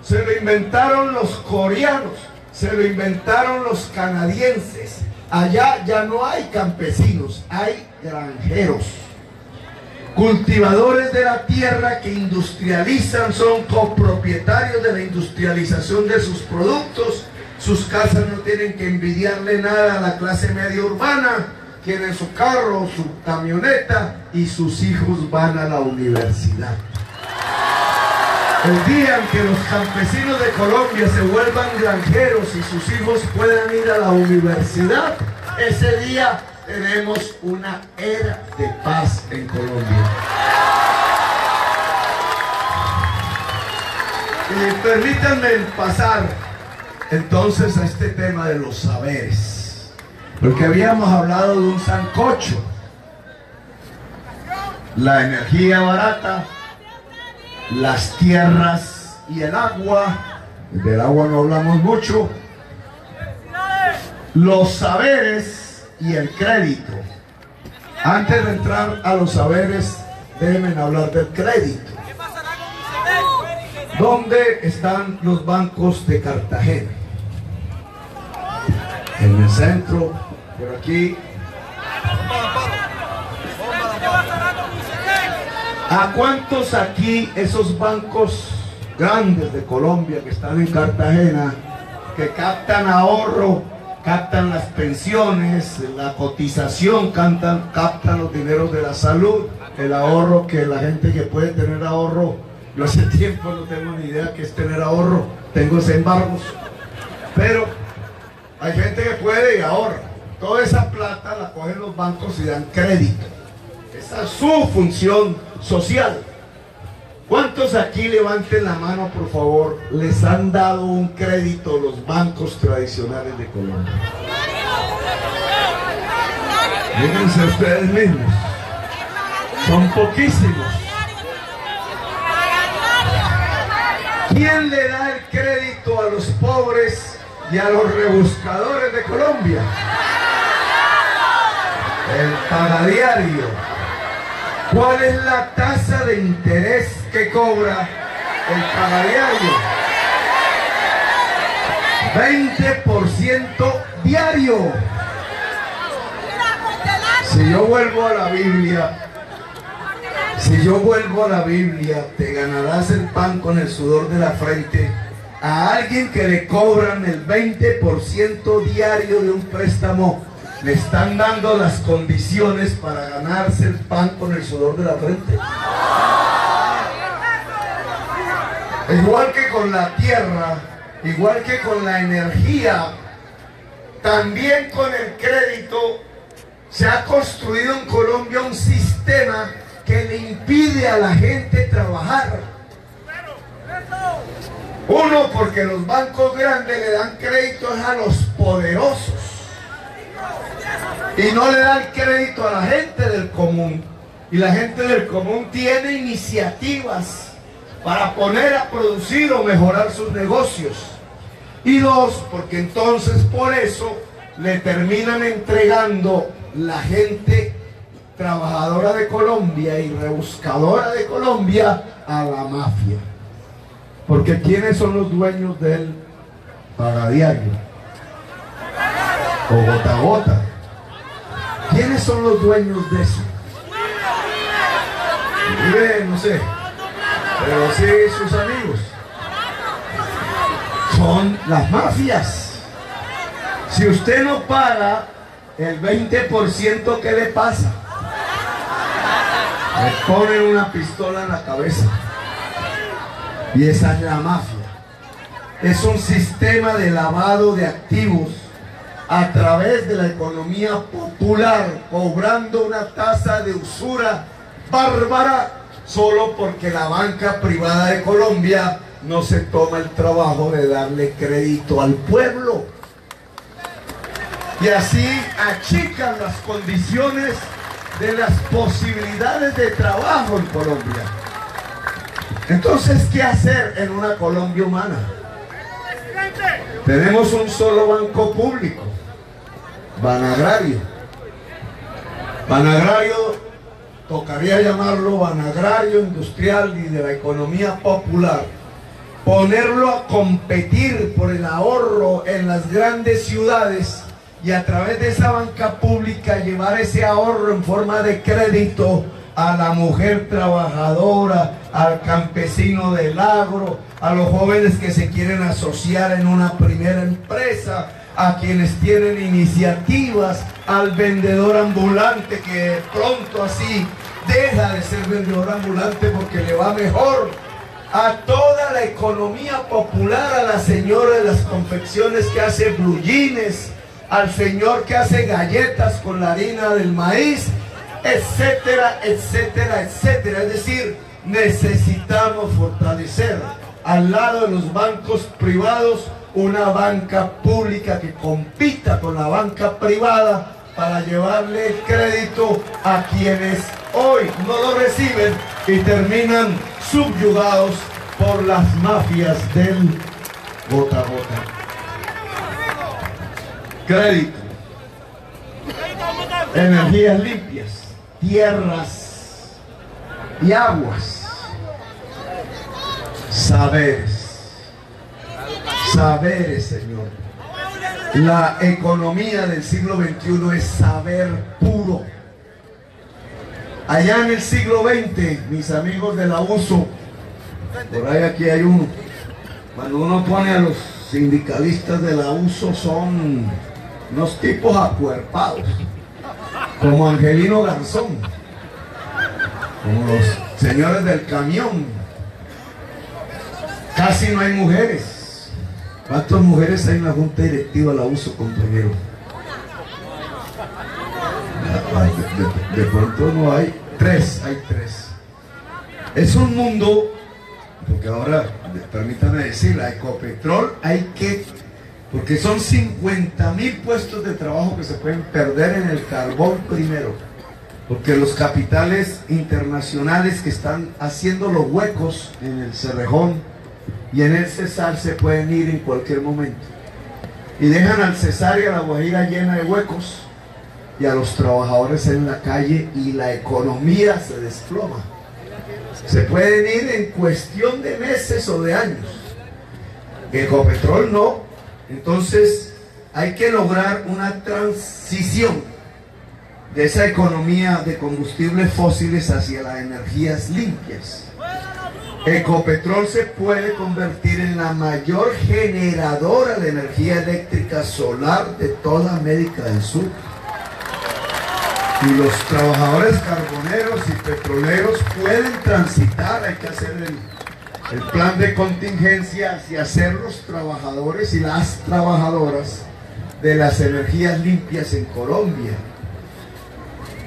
se lo inventaron los coreanos, se lo inventaron los canadienses. Allá ya no hay campesinos, hay granjeros. Cultivadores de la tierra que industrializan, son copropietarios de la industrialización de sus productos. Sus casas no tienen que envidiarle nada a la clase media urbana. Tienen su carro, su camioneta y sus hijos van a la universidad. El día en que los campesinos de Colombia se vuelvan granjeros y sus hijos puedan ir a la universidad, ese día tenemos una era de paz en Colombia. Y permítanme pasar entonces a este tema de los saberes, porque habíamos hablado de un sancocho, la energía barata, las tierras y el agua. Del agua no hablamos mucho. Los saberes y el crédito. Antes de entrar a los saberes, déjenme hablar del crédito. ¿Dónde están los bancos de Cartagena? En el centro, por aquí. ¿A cuántos aquí esos bancos grandes de Colombia que están en Cartagena, que captan ahorro, captan las pensiones, la cotización, captan los dineros de la salud, el ahorro, que la gente que puede tener ahorro, yo hace tiempo no tengo ni idea qué es tener ahorro, tengo embargos, pero hay gente que puede y ahorra. Toda esa plata la cogen los bancos y dan crédito. Esa es su función social. ¿Cuántos aquí, levanten la mano por favor, les han dado un crédito los bancos tradicionales de Colombia? Díganse ustedes mismos. Son poquísimos. ¿Quién le da el crédito a los pobres y a los rebuscadores de Colombia? El pagadiario. ¿Cuál es la tasa de interés que cobra el pagadiario? 20% diario. Si yo vuelvo a la Biblia, te ganarás el pan con el sudor de la frente. A alguien que le cobran el 20% diario de un préstamo, le están dando las condiciones para ganarse el pan con el sudor de la frente. Igual que con la tierra, igual que con la energía, también con el crédito, se ha construido en Colombia un sistema que le impide a la gente trabajar. Uno, porque los bancos grandes le dan créditos a los poderosos y no le dan crédito a la gente del común. Y la gente del común tiene iniciativas para poner a producir o mejorar sus negocios. Y dos, porque entonces por eso le terminan entregando la gente trabajadora de Colombia y rebuscadora de Colombia a la mafia. Porque ¿quiénes son los dueños del pagadiario? O gota a gota. ¿Quiénes son los dueños de eso? No sé, pero sí sus amigos. Son las mafias. Si usted no paga el 20%, ¿qué le pasa? Le ponen una pistola en la cabeza. Y esa es la mafia. Es un sistema de lavado de activos a través de la economía popular, cobrando una tasa de usura bárbara solo porque la banca privada de Colombia no se toma el trabajo de darle crédito al pueblo. Y así achican las condiciones de las posibilidades de trabajo en Colombia. Entonces, ¿qué hacer en una Colombia humana? Tenemos un solo banco público, Banagrario. Banagrario, tocaría llamarlo Banagrario Industrial y de la Economía Popular. Ponerlo a competir por el ahorro en las grandes ciudades y a través de esa banca pública llevar ese ahorro en forma de crédito a la mujer trabajadora, al campesino del agro, a los jóvenes que se quieren asociar en una primera empresa, a quienes tienen iniciativas, al vendedor ambulante que pronto así deja de ser vendedor ambulante porque le va mejor, a toda la economía popular, a la señora de las confecciones que hace blue jeans, al señor que hace galletas con la harina del maíz, etcétera, etcétera, etcétera. Es decir, necesitamos fortalecer al lado de los bancos privados una banca pública que compita con la banca privada para llevarle el crédito a quienes hoy no lo reciben y terminan subyugados por las mafias del gota a gota. Crédito, energías limpias, tierras y aguas, saberes, Señor. La economía del siglo XXI es saber puro. Allá en el siglo XX, mis amigos de la USO, por ahí aquí hay uno, cuando uno pone a los sindicalistas de la USO son unos tipos acuerpados, como Angelino Garzón, como los señores del camión. Casi no hay mujeres. ¿Cuántas mujeres hay en la junta directiva de la USO, compañero? De pronto no hay. Hay tres. Es un mundo, porque ahora, permítanme decir, la Ecopetrol porque son 50.000 puestos de trabajo que se pueden perder en el carbón primero, porque los capitales internacionales que están haciendo los huecos en el Cerrejón y en el Cesar se pueden ir en cualquier momento y dejan al Cesar y a la Guajira llena de huecos y a los trabajadores en la calle y la economía se desploma. Se pueden ir en cuestión de meses o de años. Ecopetrol no. Entonces hay que lograr una transición de esa economía de combustibles fósiles hacia las energías limpias. Ecopetrol se puede convertir en la mayor generadora de energía eléctrica solar de toda América del Sur. Y los trabajadores carboneros y petroleros pueden transitar, hay que hacer el plan de contingencia y hacer los trabajadores y las trabajadoras de las energías limpias en Colombia.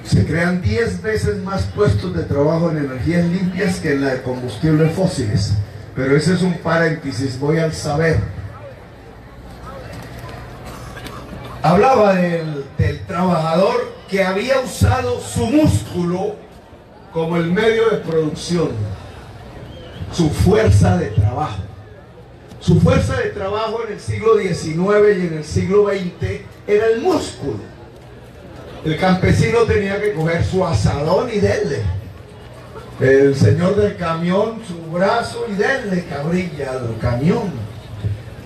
Se crean 10 veces más puestos de trabajo en energías limpias que en la de combustibles fósiles. Pero ese es un paréntesis, voy al saber. Hablaba del trabajador que había usado su músculo como el medio de producción, su fuerza de trabajo. Su fuerza de trabajo en el siglo XIX y en el siglo XX era el músculo. El campesino tenía que coger su asadón y denle. El señor del camión su brazo y denle cabrilla al camión.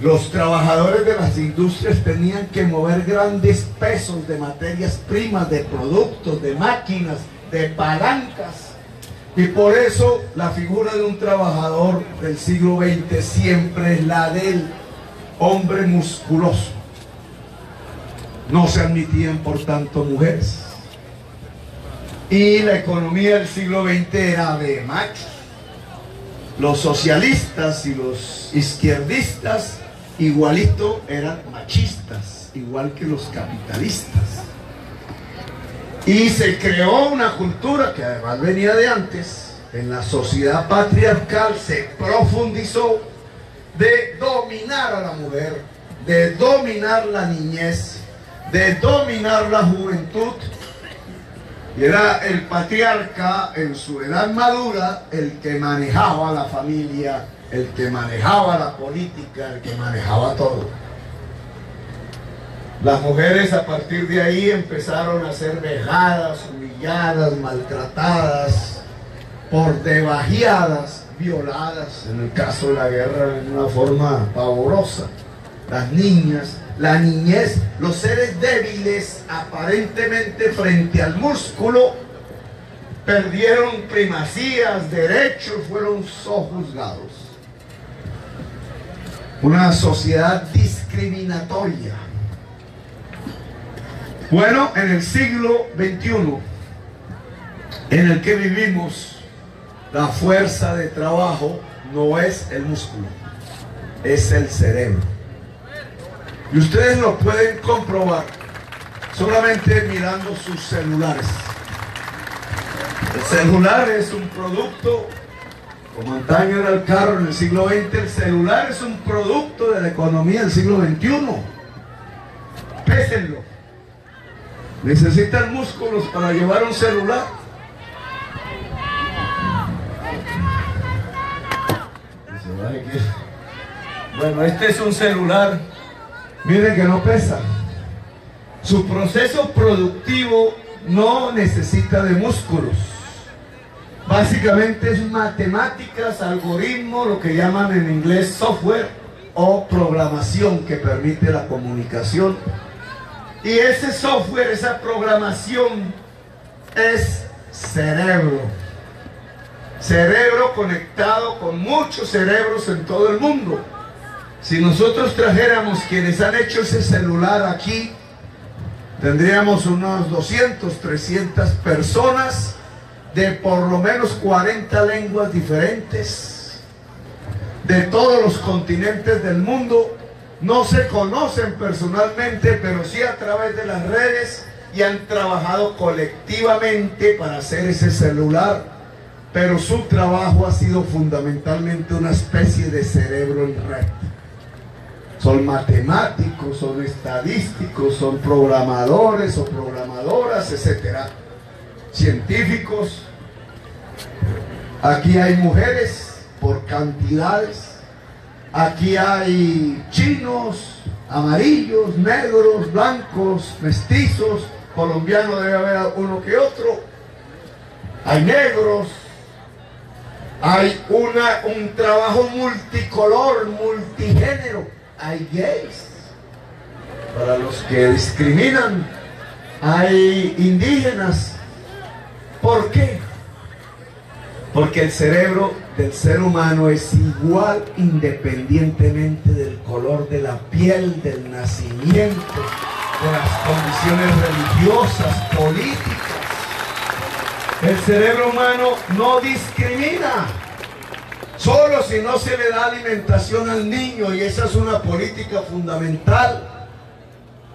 Los trabajadores de las industrias tenían que mover grandes pesos de materias primas, de productos, de máquinas, de palancas. Y por eso la figura de un trabajador del siglo XX siempre es la del hombre musculoso. no se admitían por tanto mujeres. Y la economía del siglo XX era de machos. Los socialistas y los izquierdistas igualito eran machistas, igual que los capitalistas. Y se creó una cultura que además venía de antes. En la sociedad patriarcal se profundizó de dominar a la mujer, de dominar la niñez, de dominar la juventud. Y era el patriarca en su edad madura el que manejaba la familia, el que manejaba la política, el que manejaba todo. Las mujeres a partir de ahí empezaron a ser vejadas, humilladas, maltratadas, por debajeadas, violadas, en el caso de la guerra de una forma pavorosa. Las niñas, la niñez, los seres débiles aparentemente frente al músculo, perdieron primacías, derechos, fueron sojuzgados. Una sociedad discriminatoria. Bueno, en el siglo XXI, en el que vivimos, la fuerza de trabajo no es el músculo, es el cerebro. Y ustedes lo pueden comprobar solamente mirando sus celulares. El celular es un producto, como antaño era el carro en el siglo XX, el celular es un producto de la economía del siglo XXI. Pésenlo. ¿Necesitan músculos para llevar un celular? Bueno, este es un celular. Miren que no pesa. Su proceso productivo no necesita de músculos. Básicamente es matemáticas, algoritmos, lo que llaman en inglés software o programación que permite la comunicación. Y ese software, esa programación es cerebro. Cerebro conectado con muchos cerebros en todo el mundo. Si nosotros trajéramos quienes han hecho ese celular aquí, tendríamos unos 200, 300 personas de por lo menos 40 lenguas diferentes, de todos los continentes del mundo. No se conocen personalmente, pero sí a través de las redes, y han trabajado colectivamente para hacer ese celular, pero su trabajo ha sido fundamentalmente una especie de cerebro en red. Son matemáticos, son estadísticos, son programadores o programadoras, etcétera, científicos. Aquí hay mujeres por cantidades. Aquí hay chinos, amarillos, negros, blancos, mestizos, colombianos debe haber uno que otro. Hay negros, hay un trabajo multicolor, multigénero. Hay gays, para los que discriminan. Hay indígenas. ¿Por qué? Porque el cerebro del ser humano es igual independientemente del color de la piel, del nacimiento, de las condiciones religiosas, políticas. El cerebro humano no discrimina, solo si no se le da alimentación al niño, y esa es una política fundamental.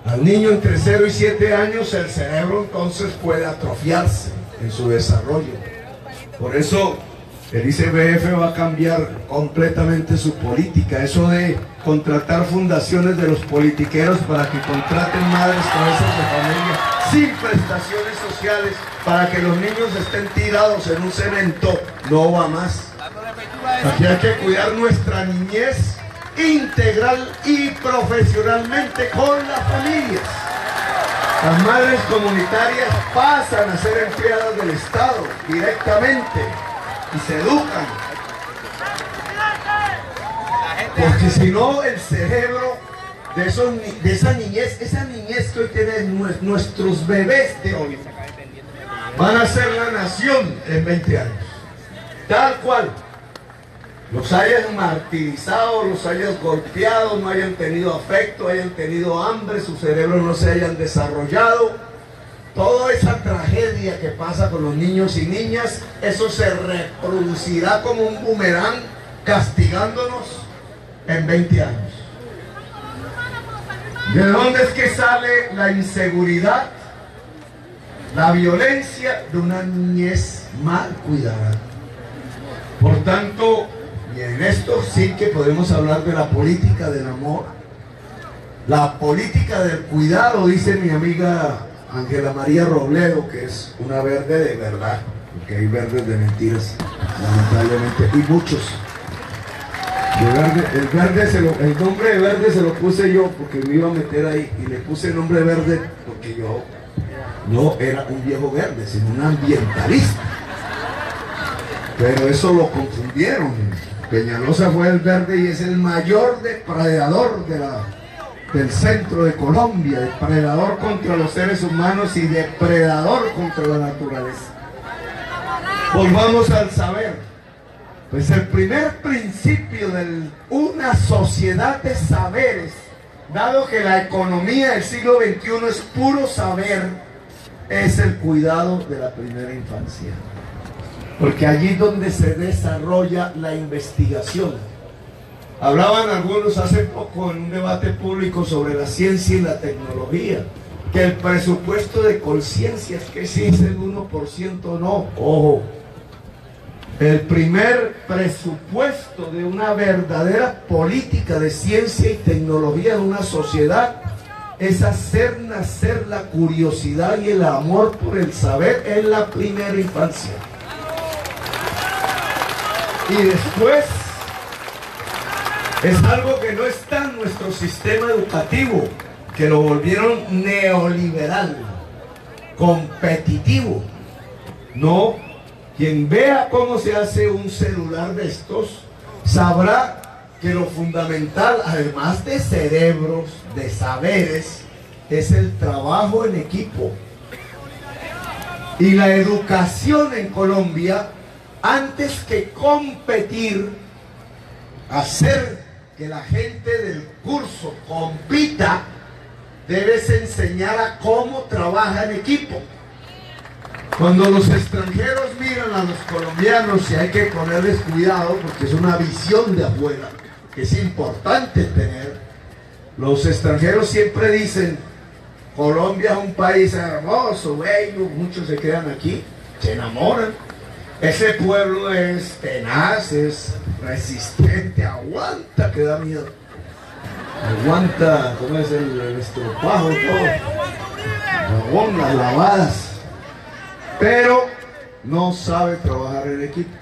Al niño entre 0 y 7 años el cerebro entonces puede atrofiarse en su desarrollo. Por eso el ICBF va a cambiar completamente su política. Eso de contratar fundaciones de los politiqueros para que contraten madres cabezas de familia sin prestaciones sociales para que los niños estén tirados en un cemento, no va más. Aquí hay que cuidar nuestra niñez integral y profesionalmente con las familias. Las madres comunitarias pasan a ser empleadas del Estado directamente y se educan, porque si no el cerebro de esa niñez que hoy tienen nuestros bebés de hoy, van a ser la nación en 20 años, tal cual. los hayas martirizado, los hayas golpeado, no hayan tenido afecto, hayan tenido hambre, sus cerebros no se hayan desarrollado. Toda esa tragedia que pasa con los niños y niñas, eso se reproducirá como un boomerang castigándonos en 20 años. ¿De dónde es que sale la inseguridad, la violencia de una niñez mal cuidada? Por tanto, y en esto sí que podemos hablar de la política del amor, la política del cuidado, dice mi amiga Ángela María Robledo, que es una verde de verdad, porque hay verdes de mentiras, lamentablemente, y muchos. El nombre de verde se lo puse yo porque me iba a meter ahí, y le puse el nombre verde porque yo no era un viejo verde, sino un ambientalista. Pero eso lo confundieron. Peñalosa fue el verde y es el mayor depredador del centro de Colombia, depredador contra los seres humanos y depredador contra la naturaleza. Volvamos al saber. Pues el primer principio de una sociedad de saberes, dado que la economía del siglo XXI es puro saber, es el cuidado de la primera infancia. Porque allí es donde se desarrolla la investigación. Hablaban algunos hace poco en un debate público sobre la ciencia y la tecnología, que el presupuesto de conciencia es que si es el 1% o no. Ojo, el primer presupuesto de una verdadera política de ciencia y tecnología de una sociedad es hacer nacer la curiosidad y el amor por el saber en la primera infancia. Y después es algo que no está en nuestro sistema educativo, que lo volvieron neoliberal, competitivo. No, quien vea cómo se hace un celular de estos, sabrá que lo fundamental, además de cerebros, de saberes, es el trabajo en equipo. Y la educación en Colombia, antes que competir, hacer que la gente del curso compita, debes enseñar a cómo trabaja en equipo. Cuando los extranjeros miran a los colombianos, y hay que ponerles cuidado porque es una visión de afuera que es importante tener, los extranjeros siempre dicen: Colombia es un país hermoso, bello, muchos se quedan aquí, se enamoran. Ese pueblo es tenaz, es resistente, aguanta, que da miedo. Aguanta, ¿cómo es el estropajo? Todo. Las lavadas. Pero no sabe trabajar en equipo.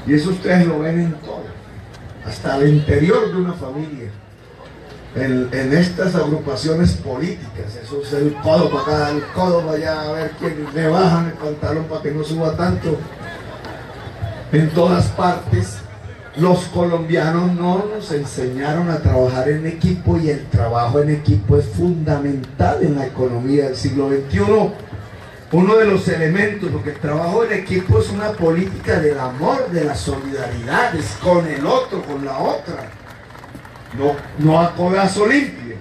Y eso ustedes lo ven en todo. Hasta el interior de una familia. En estas agrupaciones políticas, eso es el codo para acá, el codo para allá, a ver quién le bajan el pantalón para que no suba tanto. En todas partes, los colombianos no nos enseñaron a trabajar en equipo, y el trabajo en equipo es fundamental en la economía del siglo XXI. Uno de los elementos, porque el trabajo en equipo es una política del amor, de la solidaridad, es con el otro, con la otra. No a codazo limpio.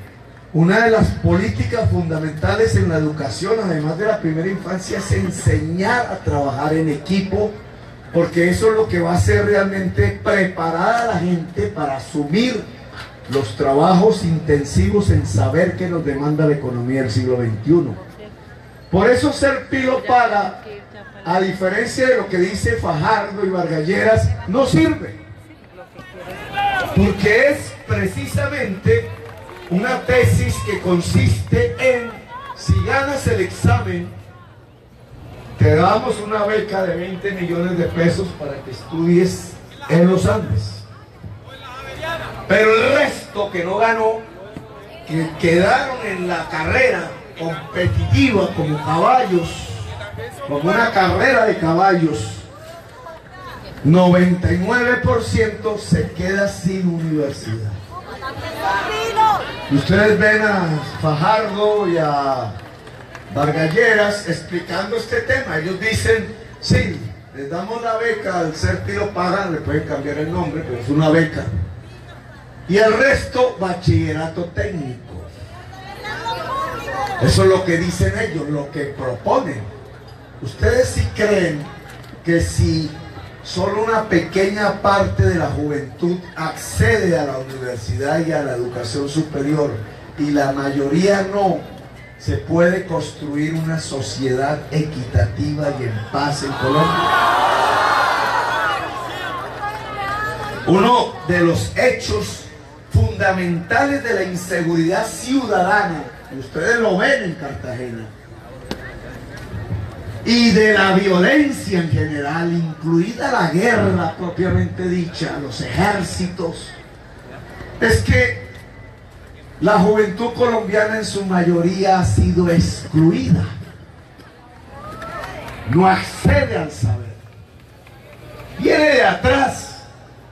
Una de las políticas fundamentales en la educación, además de la primera infancia, es enseñar a trabajar en equipo, porque eso es lo que va a hacer realmente preparar a la gente para asumir los trabajos intensivos en saber que nos demanda la economía del siglo XXI. Por eso ser pilo paga, a diferencia de lo que dice Fajardo y Vargas Lleras, no sirve. Porque es precisamente una tesis que consiste en: si ganas el examen, te damos una beca de 20 millones de pesos para que estudies en los Andes. Pero el resto que no ganó, que quedaron en la carrera competitiva como caballos, como una carrera de caballos, 99% se queda sin universidad. Y ustedes ven a Fajardo y a Vargas Lleras explicando este tema. Ellos dicen: sí, les damos la beca, al ser tiro paga, le pueden cambiar el nombre, pero es una beca. Y el resto, bachillerato técnico. Eso es lo que dicen ellos, lo que proponen. ¿Ustedes sí creen que si solo una pequeña parte de la juventud accede a la universidad y a la educación superior y la mayoría no, se puede construir una sociedad equitativa y en paz en Colombia? Uno de los hechos fundamentales de la inseguridad ciudadana, ustedes lo ven en Cartagena, y de la violencia en general, incluida la guerra propiamente dicha, los ejércitos, es que la juventud colombiana en su mayoría ha sido excluida, no accede al saber. Viene de atrás.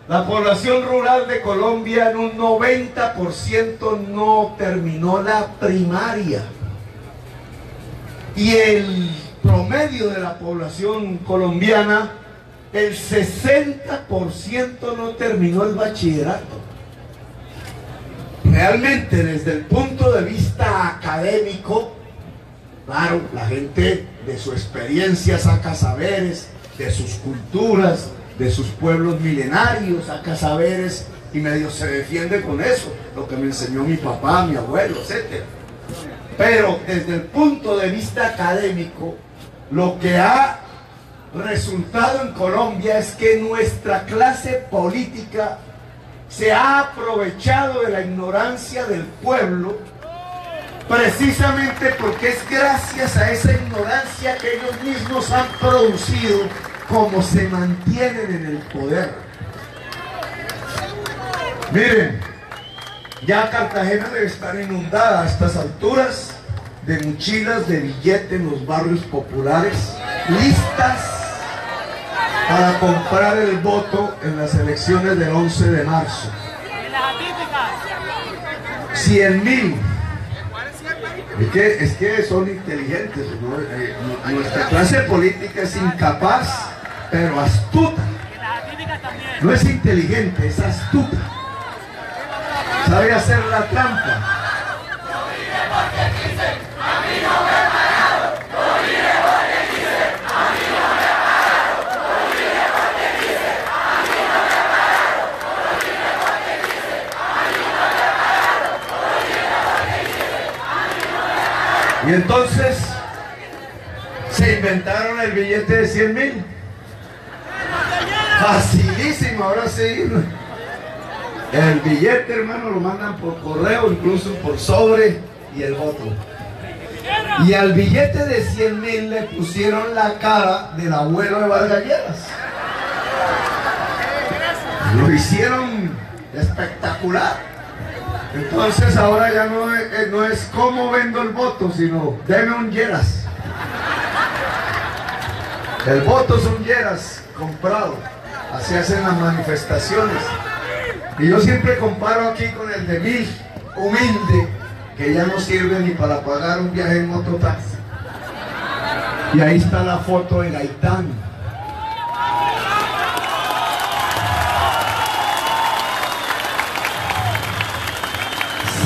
La población rural de Colombia en un 90% no terminó la primaria. Y el promedio de la población colombiana, el 60% no terminó el bachillerato. Realmente, desde el punto de vista académico, claro, la gente de su experiencia saca saberes, de sus culturas, de sus pueblos milenarios, saca saberes y medio se defiende con eso, lo que me enseñó mi papá, mi abuelo, etc. Pero desde el punto de vista académico, lo que ha resultado en Colombia es que nuestra clase política se ha aprovechado de la ignorancia del pueblo, precisamente porque es gracias a esa ignorancia que ellos mismos han producido como se mantienen en el poder. Miren, ya Cartagena debe estar inundada a estas alturas de mochilas de billete en los barrios populares, listas para comprar el voto en las elecciones del 11 de marzo. 100.000. Es que son inteligentes, ¿no? Nuestra clase política es incapaz, pero astuta. No es inteligente, es astuta. Sabe hacer la trampa. Y entonces se inventaron el billete de 100.000. Facilísimo, ahora sí. El billete, hermano, lo mandan por correo, incluso por sobre, y el voto. Y al billete de 100.000 le pusieron la cara del abuelo de Vargas Lleras. Lo hicieron espectacular. Entonces ahora ya no es cómo vendo el voto, sino deme un Lleras. El voto es un Lleras comprado. Así hacen las manifestaciones. Y yo siempre comparo aquí con el de 1.000, humilde, que ya no sirve ni para pagar un viaje en mototaxi. Y ahí está la foto de Gaitán.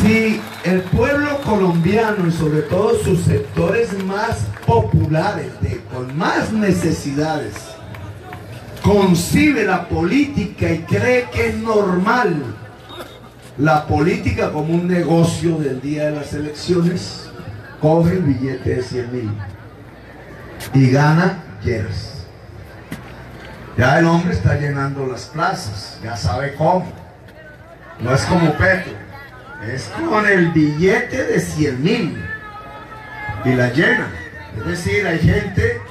Si el pueblo colombiano y sobre todo sus sectores más populares, con más necesidades, concibe la política y cree que es normal la política como un negocio del día de las elecciones, coge el billete de 100.000 y gana Lleras. Ya el hombre está llenando las plazas, ya sabe cómo. No es como Petro, es con el billete de 100.000 y la llena. Es decir, hay gente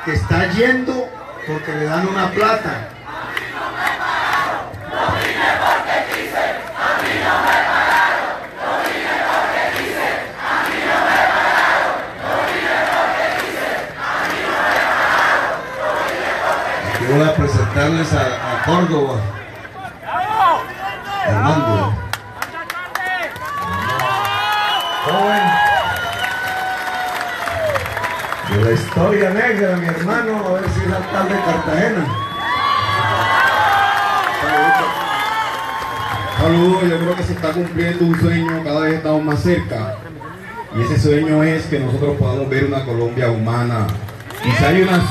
que está yendo porque le dan una plata. A mí no me pagaron, no vine porque quise. A mí no me pagaron, no vine porque quise. A mí no me pagaron, no vine porque quise. A mí no me pagaron, no vine porque quise. Yo voy a presentarles a Córdoba. Armando. Joven. de la historia negra, mi hermano, a ver si es alcalde de Cartagena. Saludos, yo creo que se está cumpliendo un sueño, cada vez estamos más cerca. Y ese sueño es que nosotros podamos ver una Colombia humana. Y si hay una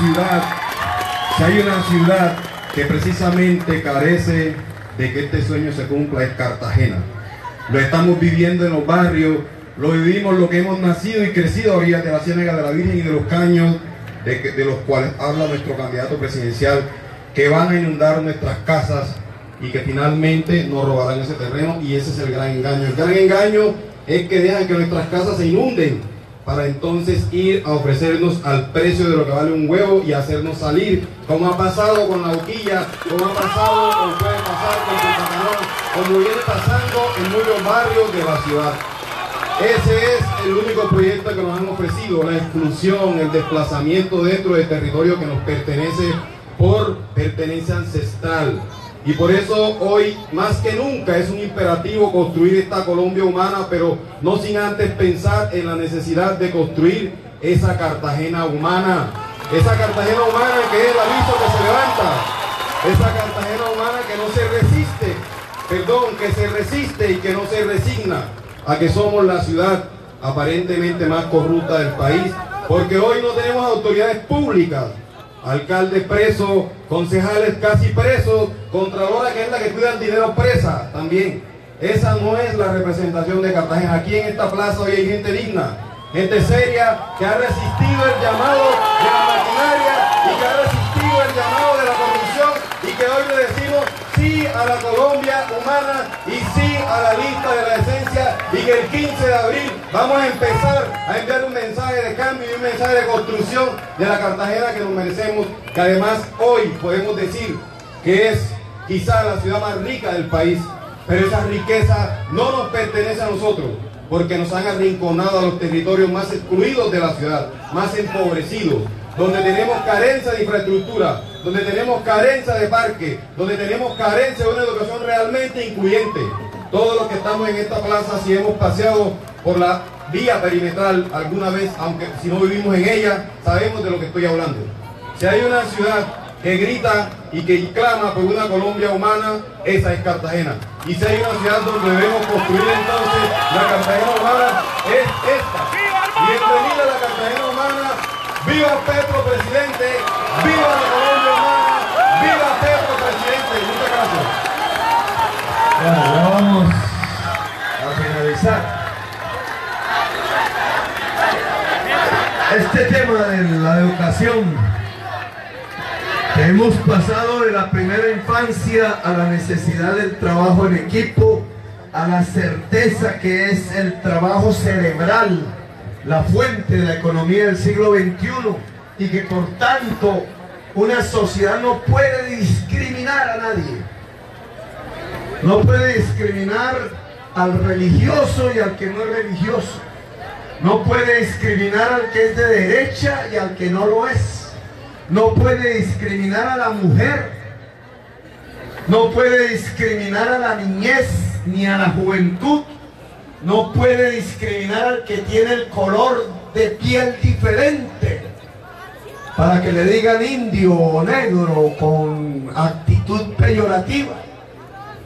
ciudad que precisamente carece de que este sueño se cumpla, es Cartagena. Lo estamos viviendo en los barrios, lo vivimos lo que hemos nacido y crecido a orillas de la Ciénaga de la Virgen y de los caños, de los cuales habla nuestro candidato presidencial, que van a inundar nuestras casas y que finalmente nos robarán ese terreno, y ese es el gran engaño. El gran engaño es que dejan que nuestras casas se inunden para entonces ir a ofrecernos al precio de lo que vale un huevo y hacernos salir, como ha pasado con la Boquilla, como ha pasado o puede pasar con Punta, como viene pasando en muchos barrios de la ciudad. Ese es el único proyecto que nos han ofrecido, la exclusión, el desplazamiento dentro del territorio que nos pertenece por pertenencia ancestral. Y por eso hoy, más que nunca, es un imperativo construir esta Colombia humana, pero no sin antes pensar en la necesidad de construir esa Cartagena humana. Esa Cartagena humana que es el aviso que se levanta. Esa Cartagena humana que no se resiste, que se resiste y que no se resigna a que somos la ciudad aparentemente más corrupta del país, porque hoy no tenemos autoridades públicas. Alcaldes presos, concejales casi presos, contralora que es la que cuida el dinero presa también. Esa no es la representación de Cartagena. Aquí en esta plaza hoy hay gente digna, gente seria, que ha resistido el llamado de la maquinaria y que ha resistido el llamado de la corrupción, y que hoy le decimos sí a la Colombia humana y sí a la lista de la esencia, y que el 15 de abril vamos a empezar a enviar un mensaje de cambio y un mensaje de construcción de la Cartagena que nos merecemos, que además hoy podemos decir que es quizá la ciudad más rica del país, pero esa riqueza no nos pertenece a nosotros, porque nos han arrinconado a los territorios más excluidos de la ciudad, más empobrecidos, donde tenemos carencia de infraestructura, donde tenemos carencia de parques, donde tenemos carencia de una educación realmente incluyente. Todos los que estamos en esta plaza, si hemos paseado por la vía perimetral alguna vez, aunque si no vivimos en ella, sabemos de lo que estoy hablando. Si hay una ciudad que grita y que clama por una Colombia humana, esa es Cartagena. Y si hay una ciudad donde debemos construir entonces la Cartagena humana, es esta. Bienvenida a la Cartagena humana. ¡Viva Petro, presidente! ¡Viva la Colombia humana! ¡Viva Petro, presidente! Muchas gracias. Bueno, ya vamos a finalizar. Este tema de la educación, que hemos pasado de la primera infancia a la necesidad del trabajo en equipo, a la certeza que es el trabajo cerebral, la fuente de la economía del siglo XXI, y que por tanto una sociedad no puede discriminar a nadie. No puede discriminar al religioso y al que no es religioso. No puede discriminar al que es de derecha y al que no lo es. No puede discriminar a la mujer. No puede discriminar a la niñez ni a la juventud. No puede discriminar al que tiene el color de piel diferente, para que le digan indio o negro con actitud peyorativa.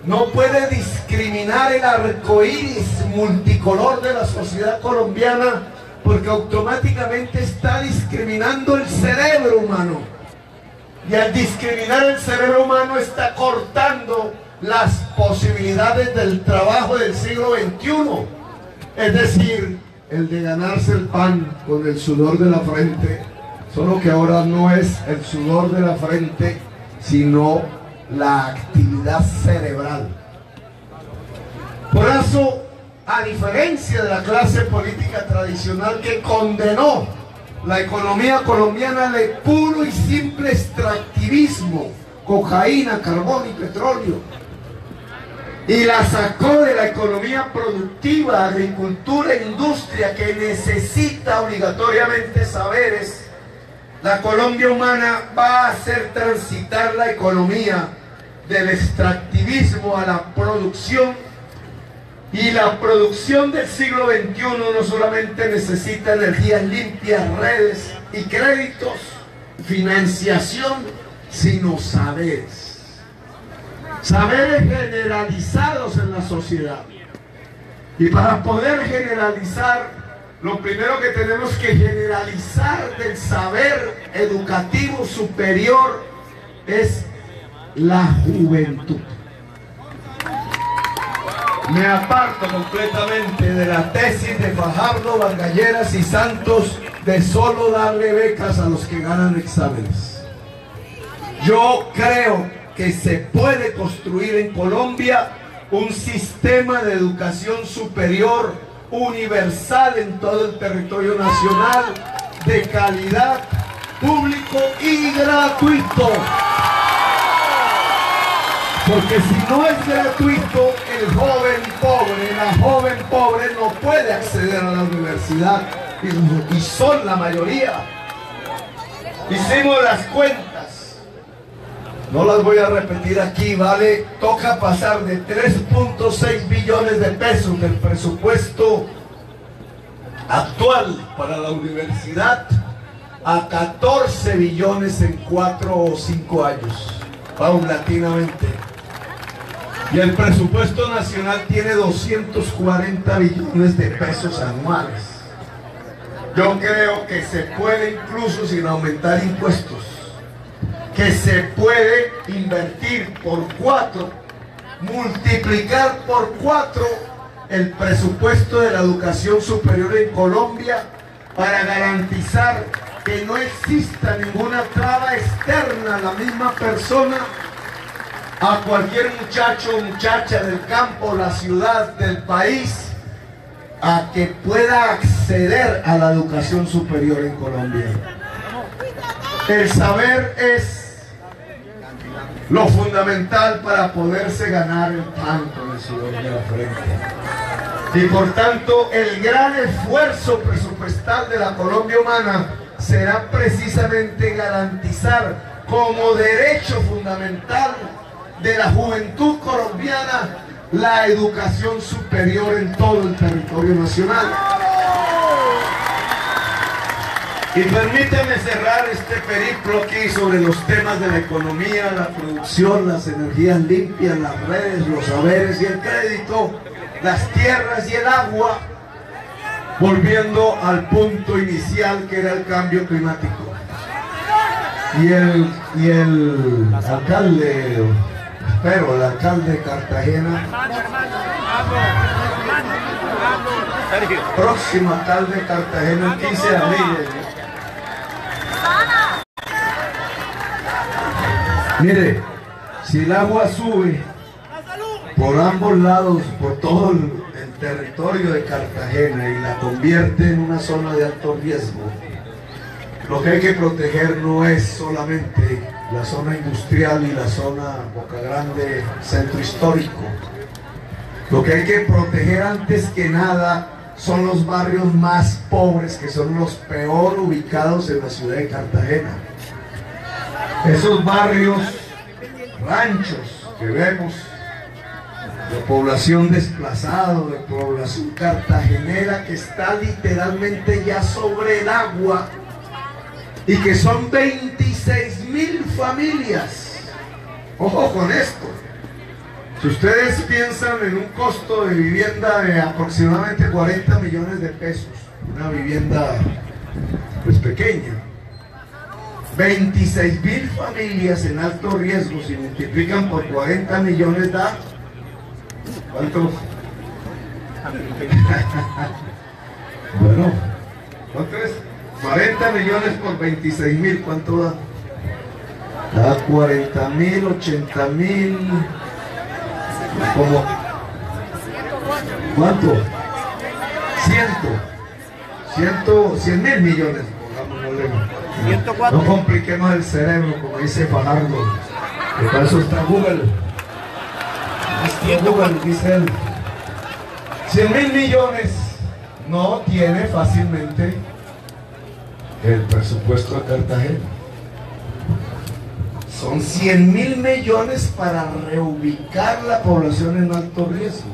No puede discriminar el arco iris multicolor de la sociedad colombiana, porque automáticamente está discriminando el cerebro humano. Y al discriminar el cerebro humano está cortando las posibilidades del trabajo del siglo XXI, es decir, el de ganarse el pan con el sudor de la frente, solo que ahora no es el sudor de la frente, sino la actividad cerebral. Por eso, a diferencia de la clase política tradicional que condenó la economía colombiana de puro y simple extractivismo, cocaína, carbón y petróleo, y la sacó de la economía productiva, agricultura e industria, que necesita obligatoriamente saberes, la Colombia humana va a hacer transitar la economía del extractivismo a la producción. Y la producción del siglo XXI no solamente necesita energías limpias, redes, y créditos, financiación, sino saberes. Saberes generalizados en la sociedad. Y para poder generalizar, lo primero que tenemos que generalizar del saber educativo superior es la juventud. Me aparto completamente de la tesis de Fajardo, Vargalleras y Santos de solo darle becas a los que ganan exámenes. Yo creo que se puede construir en Colombia un sistema de educación superior universal en todo el territorio nacional, de calidad, público y gratuito. Porque si no es gratuito, el joven pobre, la joven pobre no puede acceder a la universidad, y son la mayoría. Hicimos las cuentas, no las voy a repetir aquí, ¿vale? Toca pasar de 3.6 billones de pesos del presupuesto actual para la universidad a 14 billones en 4 o 5 años, paulatinamente. Y el presupuesto nacional tiene 240 billones de pesos anuales. Yo creo que se puede, incluso sin aumentar impuestos, que se puede invertir por 4, multiplicar por 4 el presupuesto de la educación superior en Colombia para garantizar que no exista ninguna traba externa a la misma persona, a cualquier muchacho o muchacha del campo, la ciudad, del país, a que pueda acceder a la educación superior en Colombia. El saber es lo fundamental para poderse ganar el pan con el sudor de la frente. Y por tanto, el gran esfuerzo presupuestal de la Colombia humana será precisamente garantizar como derecho fundamental de la juventud colombiana la educación superior en todo el territorio nacional. Y permítame cerrar este periplo aquí sobre los temas de la economía, la producción, las energías limpias, las redes, los saberes y el crédito, las tierras y el agua, volviendo al punto inicial que era el cambio climático. Y el alcalde, espero, el alcalde de Cartagena, próximo alcalde de Cartagena, el 15 de abril. Mire, si el agua sube por ambos lados, por todo el territorio de Cartagena y la convierte en una zona de alto riesgo, lo que hay que proteger no es solamente la zona industrial y la zona Boca Grande, centro histórico. Lo que hay que proteger antes que nada son los barrios más pobres, que son los peor ubicados en la ciudad de Cartagena. Esos barrios, ranchos que vemos, de población desplazada, de población cartagenera que está literalmente ya sobre el agua, y que son 26.000 familias. Ojo con esto. Si ustedes piensan en un costo de vivienda de aproximadamente 40 millones de pesos, una vivienda pues pequeña, 26.000 familias en alto riesgo, si multiplican por 40 millones da ¿cuánto? Bueno, ¿cuánto es? 40 millones por 26.000, ¿cuánto da? Da 40.000, 80.000, como ¿cuánto? 100.000 millones, pongámosle. No compliquemos el cerebro, como dice Fajardo, que para eso está Google. Google dice él. 100.000 millones no tiene fácilmente el presupuesto de Cartagena. Son 100.000 millones para reubicar la población en alto riesgo,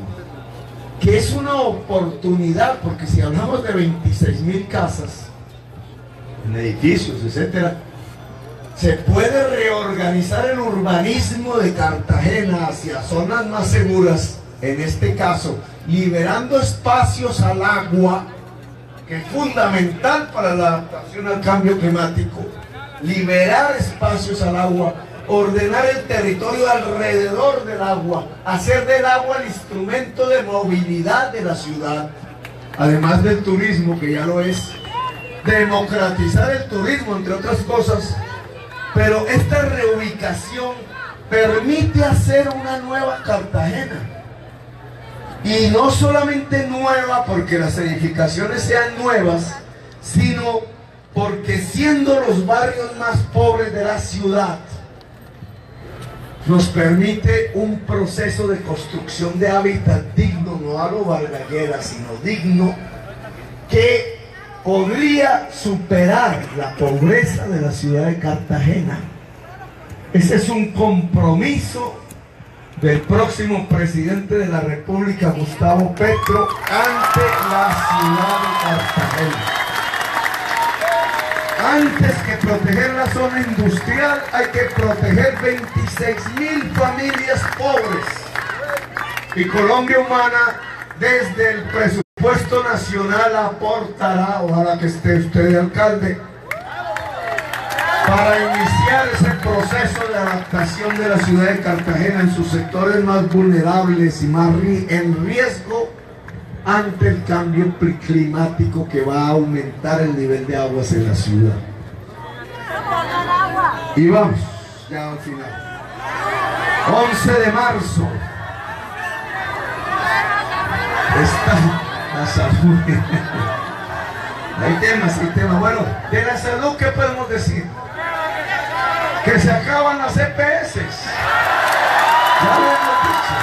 que es una oportunidad, porque si hablamos de 26.000 casas, en edificios, etcétera. Se puede reorganizar el urbanismo de Cartagena hacia zonas más seguras, en este caso, liberando espacios al agua, que es fundamental para la adaptación al cambio climático, liberar espacios al agua, ordenar el territorio alrededor del agua, hacer del agua el instrumento de movilidad de la ciudad, además del turismo, que ya lo es, democratizar el turismo, entre otras cosas. Pero esta reubicación permite hacer una nueva Cartagena. Y no solamente nueva porque las edificaciones sean nuevas, sino porque siendo los barrios más pobres de la ciudad, nos permite un proceso de construcción de hábitat digno, no a lo Vargallera, sino digno, que podría superar la pobreza de la ciudad de Cartagena. Ese es un compromiso del próximo presidente de la República, Gustavo Petro, ante la ciudad de Cartagena. Antes que proteger la zona industrial, hay que proteger 26.000 familias pobres. Y Colombia Humana, desde el presupuesto nacional, aportará, ojalá que esté usted de alcalde, para iniciar ese proceso de adaptación de la ciudad de Cartagena en sus sectores más vulnerables y más en riesgo ante el cambio climático que va a aumentar el nivel de aguas en la ciudad. Y vamos, ya al final. 11 de marzo. Está la salud. Hay temas. Bueno, de la salud, ¿qué podemos decir? Que se acaban las EPS. Ya lo hemos dicho.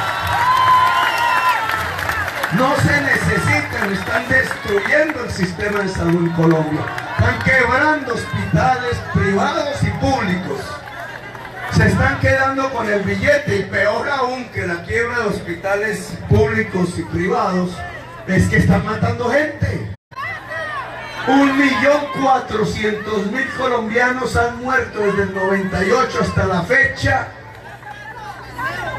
No se necesitan, están destruyendo el sistema de salud en Colombia. Están quebrando hospitales privados y públicos. Se están quedando con el billete, y peor aún que la quiebra de hospitales públicos y privados, es que están matando gente. 1.400.000 colombianos han muerto desde el 98 hasta la fecha,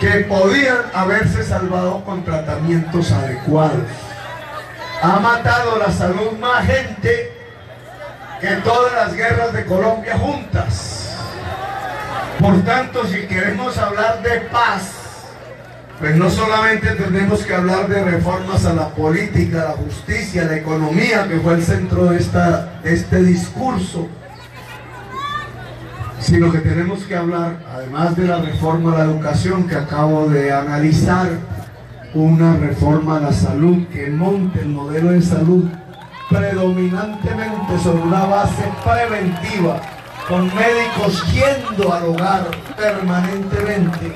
que podían haberse salvado con tratamientos adecuados. Ha matado la salud más gente que todas las guerras de Colombia juntas. Por tanto, si queremos hablar de paz, pues no solamente tenemos que hablar de reformas a la política, a la justicia, a la economía, que fue el centro de este discurso, sino que tenemos que hablar, además de la reforma a la educación que acabo de analizar, una reforma a la salud que monte el modelo de salud predominantemente sobre una base preventiva, con médicos yendo al hogar permanentemente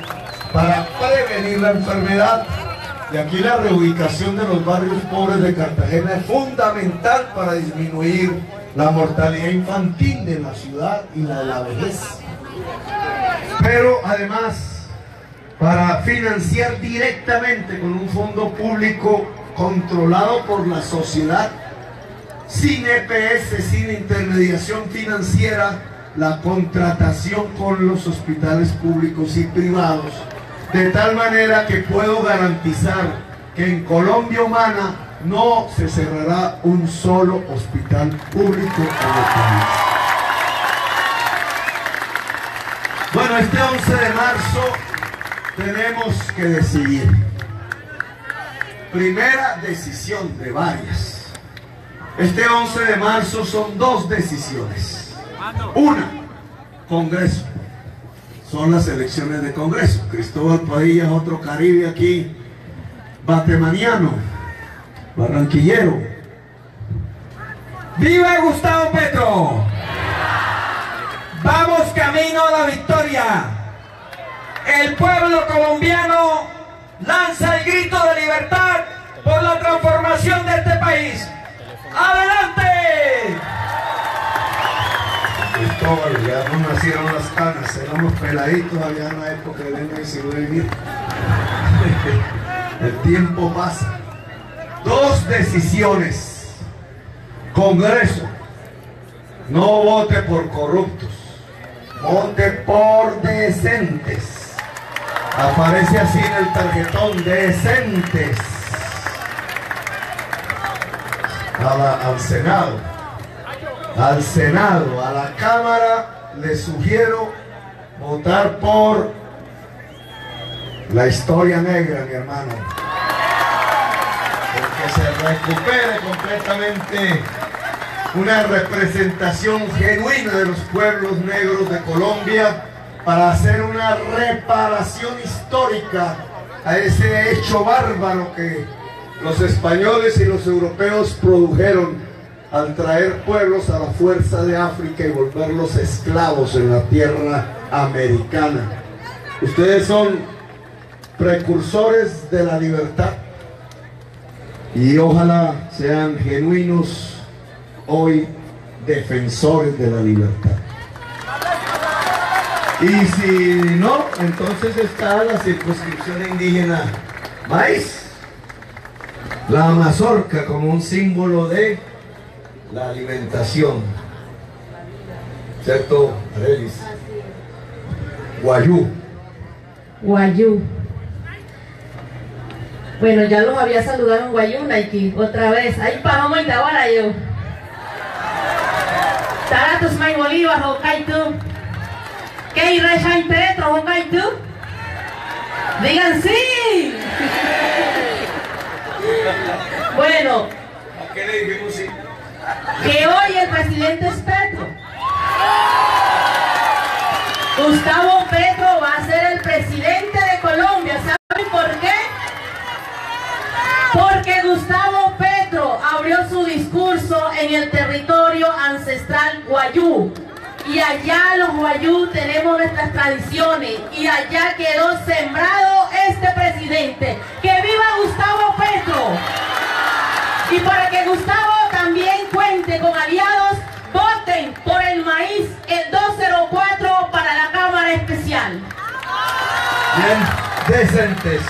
para prevenir la enfermedad. Y aquí la reubicación de los barrios pobres de Cartagena es fundamental para disminuir la mortalidad infantil de la ciudad y la de la vejez. Pero además, para financiar directamente con un fondo público controlado por la sociedad, sin EPS, sin intermediación financiera, la contratación con los hospitales públicos y privados, de tal manera que puedo garantizar que en Colombia Humana no se cerrará un solo hospital público en el país. Bueno, este 11 de marzo tenemos que decidir. Primera decisión de varias. Este 11 de marzo son dos decisiones. Una, Congreso. Son las elecciones de Congreso. Cristóbal Padilla es otro Caribe aquí, batemaniano, barranquillero. ¡Viva Gustavo Petro! ¡Vamos camino a la victoria! El pueblo colombiano lanza el grito de libertad por la transformación de este país. ¡Adelante! Cristóbal, ya no nacieron las canas, éramos peladitos allá en la época del año 19. El tiempo pasa. Dos decisiones. Congreso. No vote por corruptos, vote por decentes. Aparece así en el tarjetón, decentes. Al Senado, a la Cámara, les sugiero votar por la historia negra, mi hermano. Porque se recupere completamente una representación genuina de los pueblos negros de Colombia para hacer una reparación histórica a ese hecho bárbaro que los españoles y los europeos produjeron al traer pueblos a la fuerza de África y volverlos esclavos en la tierra americana. Ustedes son precursores de la libertad y ojalá sean genuinos hoy defensores de la libertad. Y si no, entonces está la circunscripción indígena Maíz, la mazorca como un símbolo de la alimentación, ¿cierto, Arelis? Guayú. Guayú. Bueno, ya los había saludado en Guayú, Nike, otra vez. Ahí pagamos y ahora yo. Taratos May Bolívar, Hokkaido. ¿Qué irrecha Petro, Hokkaido? Digan sí. Bueno. ¿A qué le dijimos sí? Que hoy el presidente es Petro. Gustavo Petro va a ser el presidente de Colombia. ¿Saben por qué? Porque Gustavo Petro abrió su discurso en el territorio ancestral Guayú. Y allá los Guayú tenemos nuestras tradiciones. Y allá quedó sembrado este presidente. ¡Que viva Gustavo Petro! Y para que Gustavo también cuente con aliados, voten por el Maíz, el 204 para la Cámara Especial. Bien, decentes.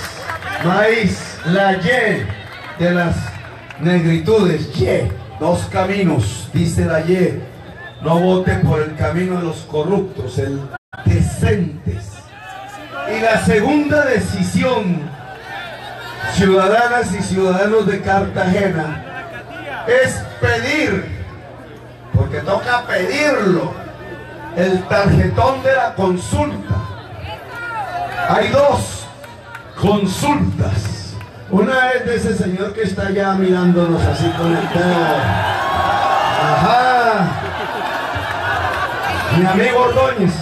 Maíz, la Y de las negritudes. Y, dos caminos, dice la Y. No voten por el camino de los corruptos, el decentes. Y la segunda decisión, ciudadanas y ciudadanos de Cartagena, es pedir, porque toca pedirlo, el tarjetón de la consulta. Hay dos consultas. Una es de ese señor que está allá mirándonos así con el dedo. Ajá. Mi amigo Ordóñez.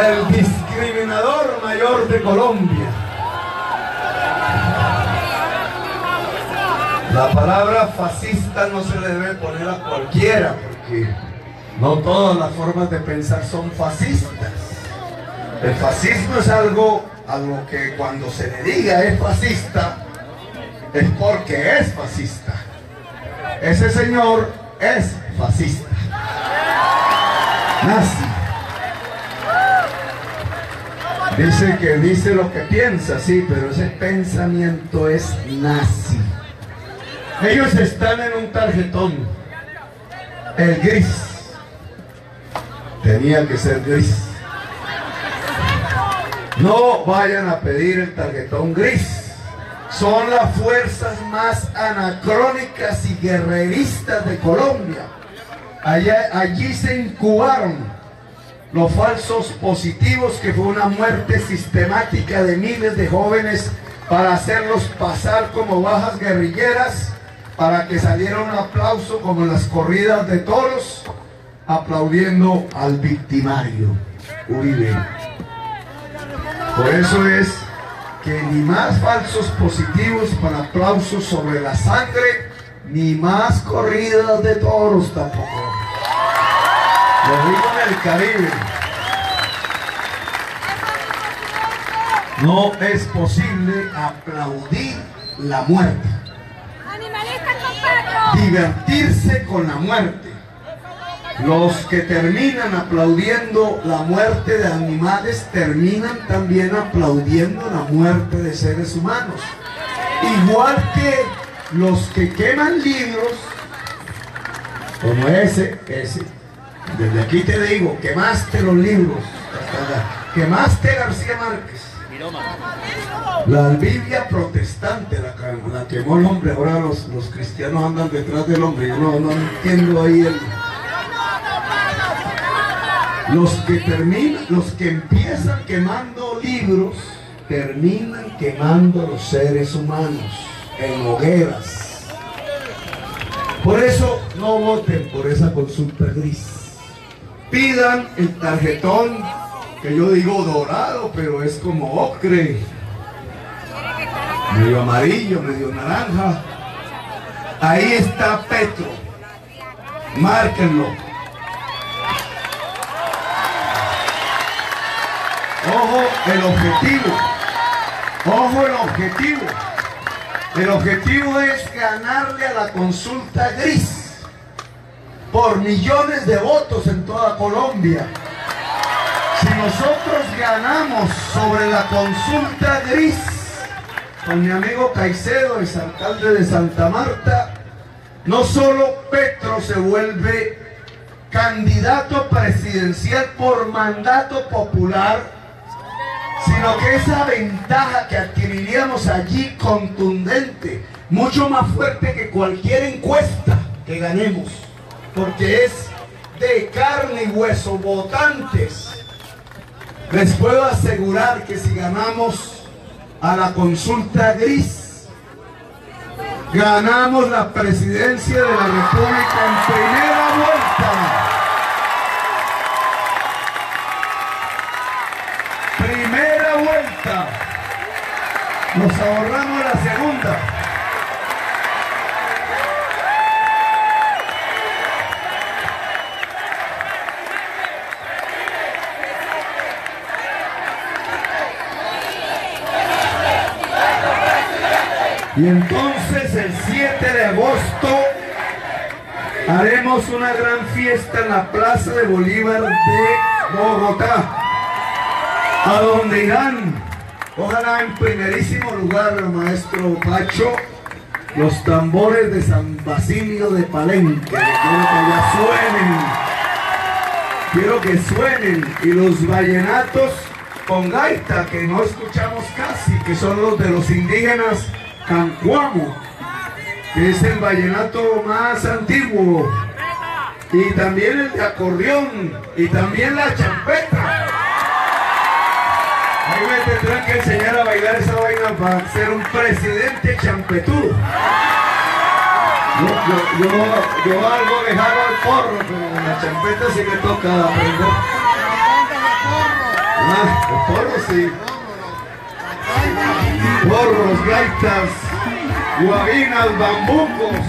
El discriminador mayor de Colombia. La palabra fascista no se le debe poner a cualquiera, porque no todas las formas de pensar son fascistas. El fascismo es algo a lo que cuando se le diga es fascista, es porque es fascista. Ese señor es fascista. Nazi. Dice que dice lo que piensa, sí, pero ese pensamiento es nazi. Ellos están en un tarjetón, el gris. Tenía que ser gris. No vayan a pedir el tarjetón gris. Son las fuerzas más anacrónicas y guerreristas de Colombia. Allí se incubaron los falsos positivos, que fue una muerte sistemática de miles de jóvenes para hacerlos pasar como bajas guerrilleras, para que saliera un aplauso como en las corridas de toros, aplaudiendo al victimario Uribe. Por eso es que ni más falsos positivos para aplausos sobre la sangre, ni más corridas de toros tampoco. Lo digo en el Caribe. No es posible aplaudir la muerte. Divertirse con la muerte. Los que terminan aplaudiendo la muerte de animales terminan también aplaudiendo la muerte de seres humanos. Igual que los que queman libros, como ese. Desde aquí te digo, quemaste los libros, quemaste García Márquez. La Biblia protestante la quemó el hombre. Ahora los cristianos andan detrás del hombre. Yo no entiendo ahí los que empiezan quemando libros terminan quemando los seres humanos en hogueras. Por eso no voten por esa consulta gris. Pidan el tarjetón, que yo digo dorado, pero es como ocre, medio amarillo, medio naranja. Ahí está Petro, márquenlo. Ojo el objetivo, ojo el objetivo. El objetivo es ganarle a la consulta gris por millones de votos en toda Colombia. Si nosotros ganamos sobre la consulta gris con mi amigo Caicedo, exalcalde de Santa Marta, no solo Petro se vuelve candidato presidencial por mandato popular, sino que esa ventaja que adquiriríamos allí contundente, mucho más fuerte que cualquier encuesta que ganemos, porque es de carne y hueso, votantes. Les puedo asegurar que si ganamos a la consulta gris, ganamos la presidencia de la República en primera vuelta. Primera vuelta. Nos ahorramos la segunda. Y entonces el 7 de agosto haremos una gran fiesta en la Plaza de Bolívar de Bogotá, a donde irán, ojalá en primerísimo lugar, el maestro Pacho, los tambores de San Basilio de Palenque. Quiero que ya suenen, quiero que suenen, y los vallenatos con gaita, que no escuchamos casi, que son los de los indígenas Cancuamo, que es el vallenato más antiguo, y también el de acordeón, y también la champeta. Ahí me tendrán que enseñar a bailar esa vaina para ser un presidente champetudo. Yo algo dejado al porro, pero la champeta sí me toca aprender. El porro sí. Porros, gaitas, guabinas, bambucos,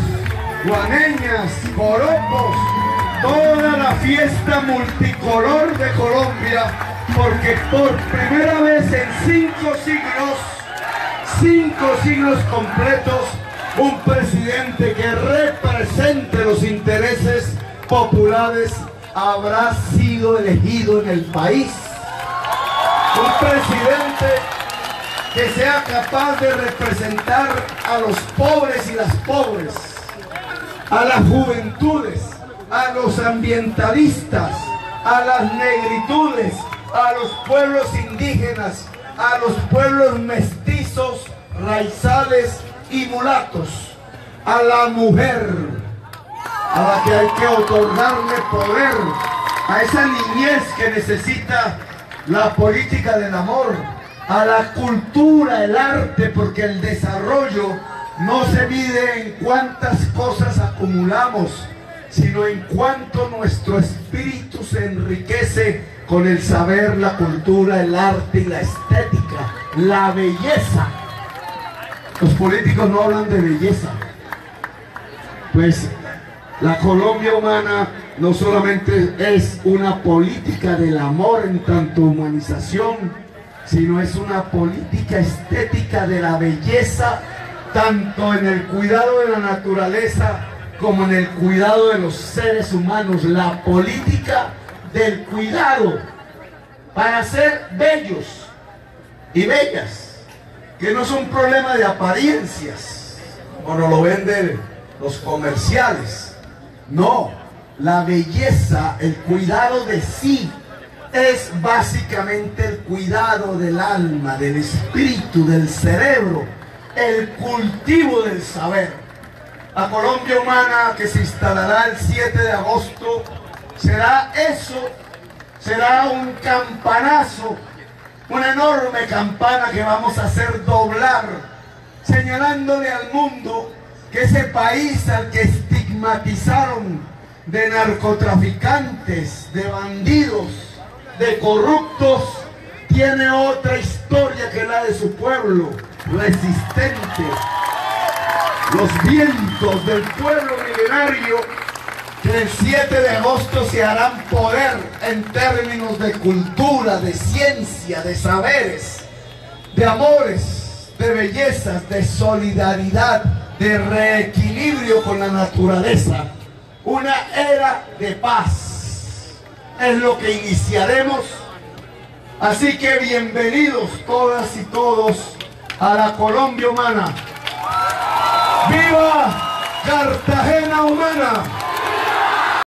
guaneñas, joropos, toda la fiesta multicolor de Colombia, porque por primera vez en 5 siglos completos, un presidente que represente los intereses populares habrá sido elegido en el país. Un presidente que sea capaz de representar a los pobres y las pobres, a las juventudes, a los ambientalistas, a las negritudes, a los pueblos indígenas, a los pueblos mestizos, raizales y mulatos, a la mujer, a la que hay que otorgarle poder, a esa niñez que necesita la política del amor, a la cultura, el arte, porque el desarrollo no se mide en cuántas cosas acumulamos, sino en cuánto nuestro espíritu se enriquece con el saber, la cultura, el arte y la estética, la belleza. Los políticos no hablan de belleza. Pues la Colombia humana no solamente es una política del amor en tanto humanización, sino es una política estética de la belleza, tanto en el cuidado de la naturaleza como en el cuidado de los seres humanos. La política del cuidado para ser bellos y bellas, que no es un problema de apariencias, o nos lo venden los comerciales. No, la belleza, el cuidado de sí, es básicamente el cuidado del alma, del espíritu, del cerebro, el cultivo del saber. La Colombia Humana, que se instalará el 7 de agosto, será eso, será un campanazo, una enorme campana que vamos a hacer doblar, señalándole al mundo que ese país al que estigmatizaron de narcotraficantes, de bandidos, de corruptos, tiene otra historia que la de su pueblo, resistente. Los vientos del pueblo milenario que el 7 de agosto se harán poder en términos de cultura, de ciencia, de saberes, de amores, de bellezas, de solidaridad, de reequilibrio con la naturaleza. Una era de paz es lo que iniciaremos. Así que bienvenidos todas y todos a la Colombia Humana. ¡Viva Cartagena Humana!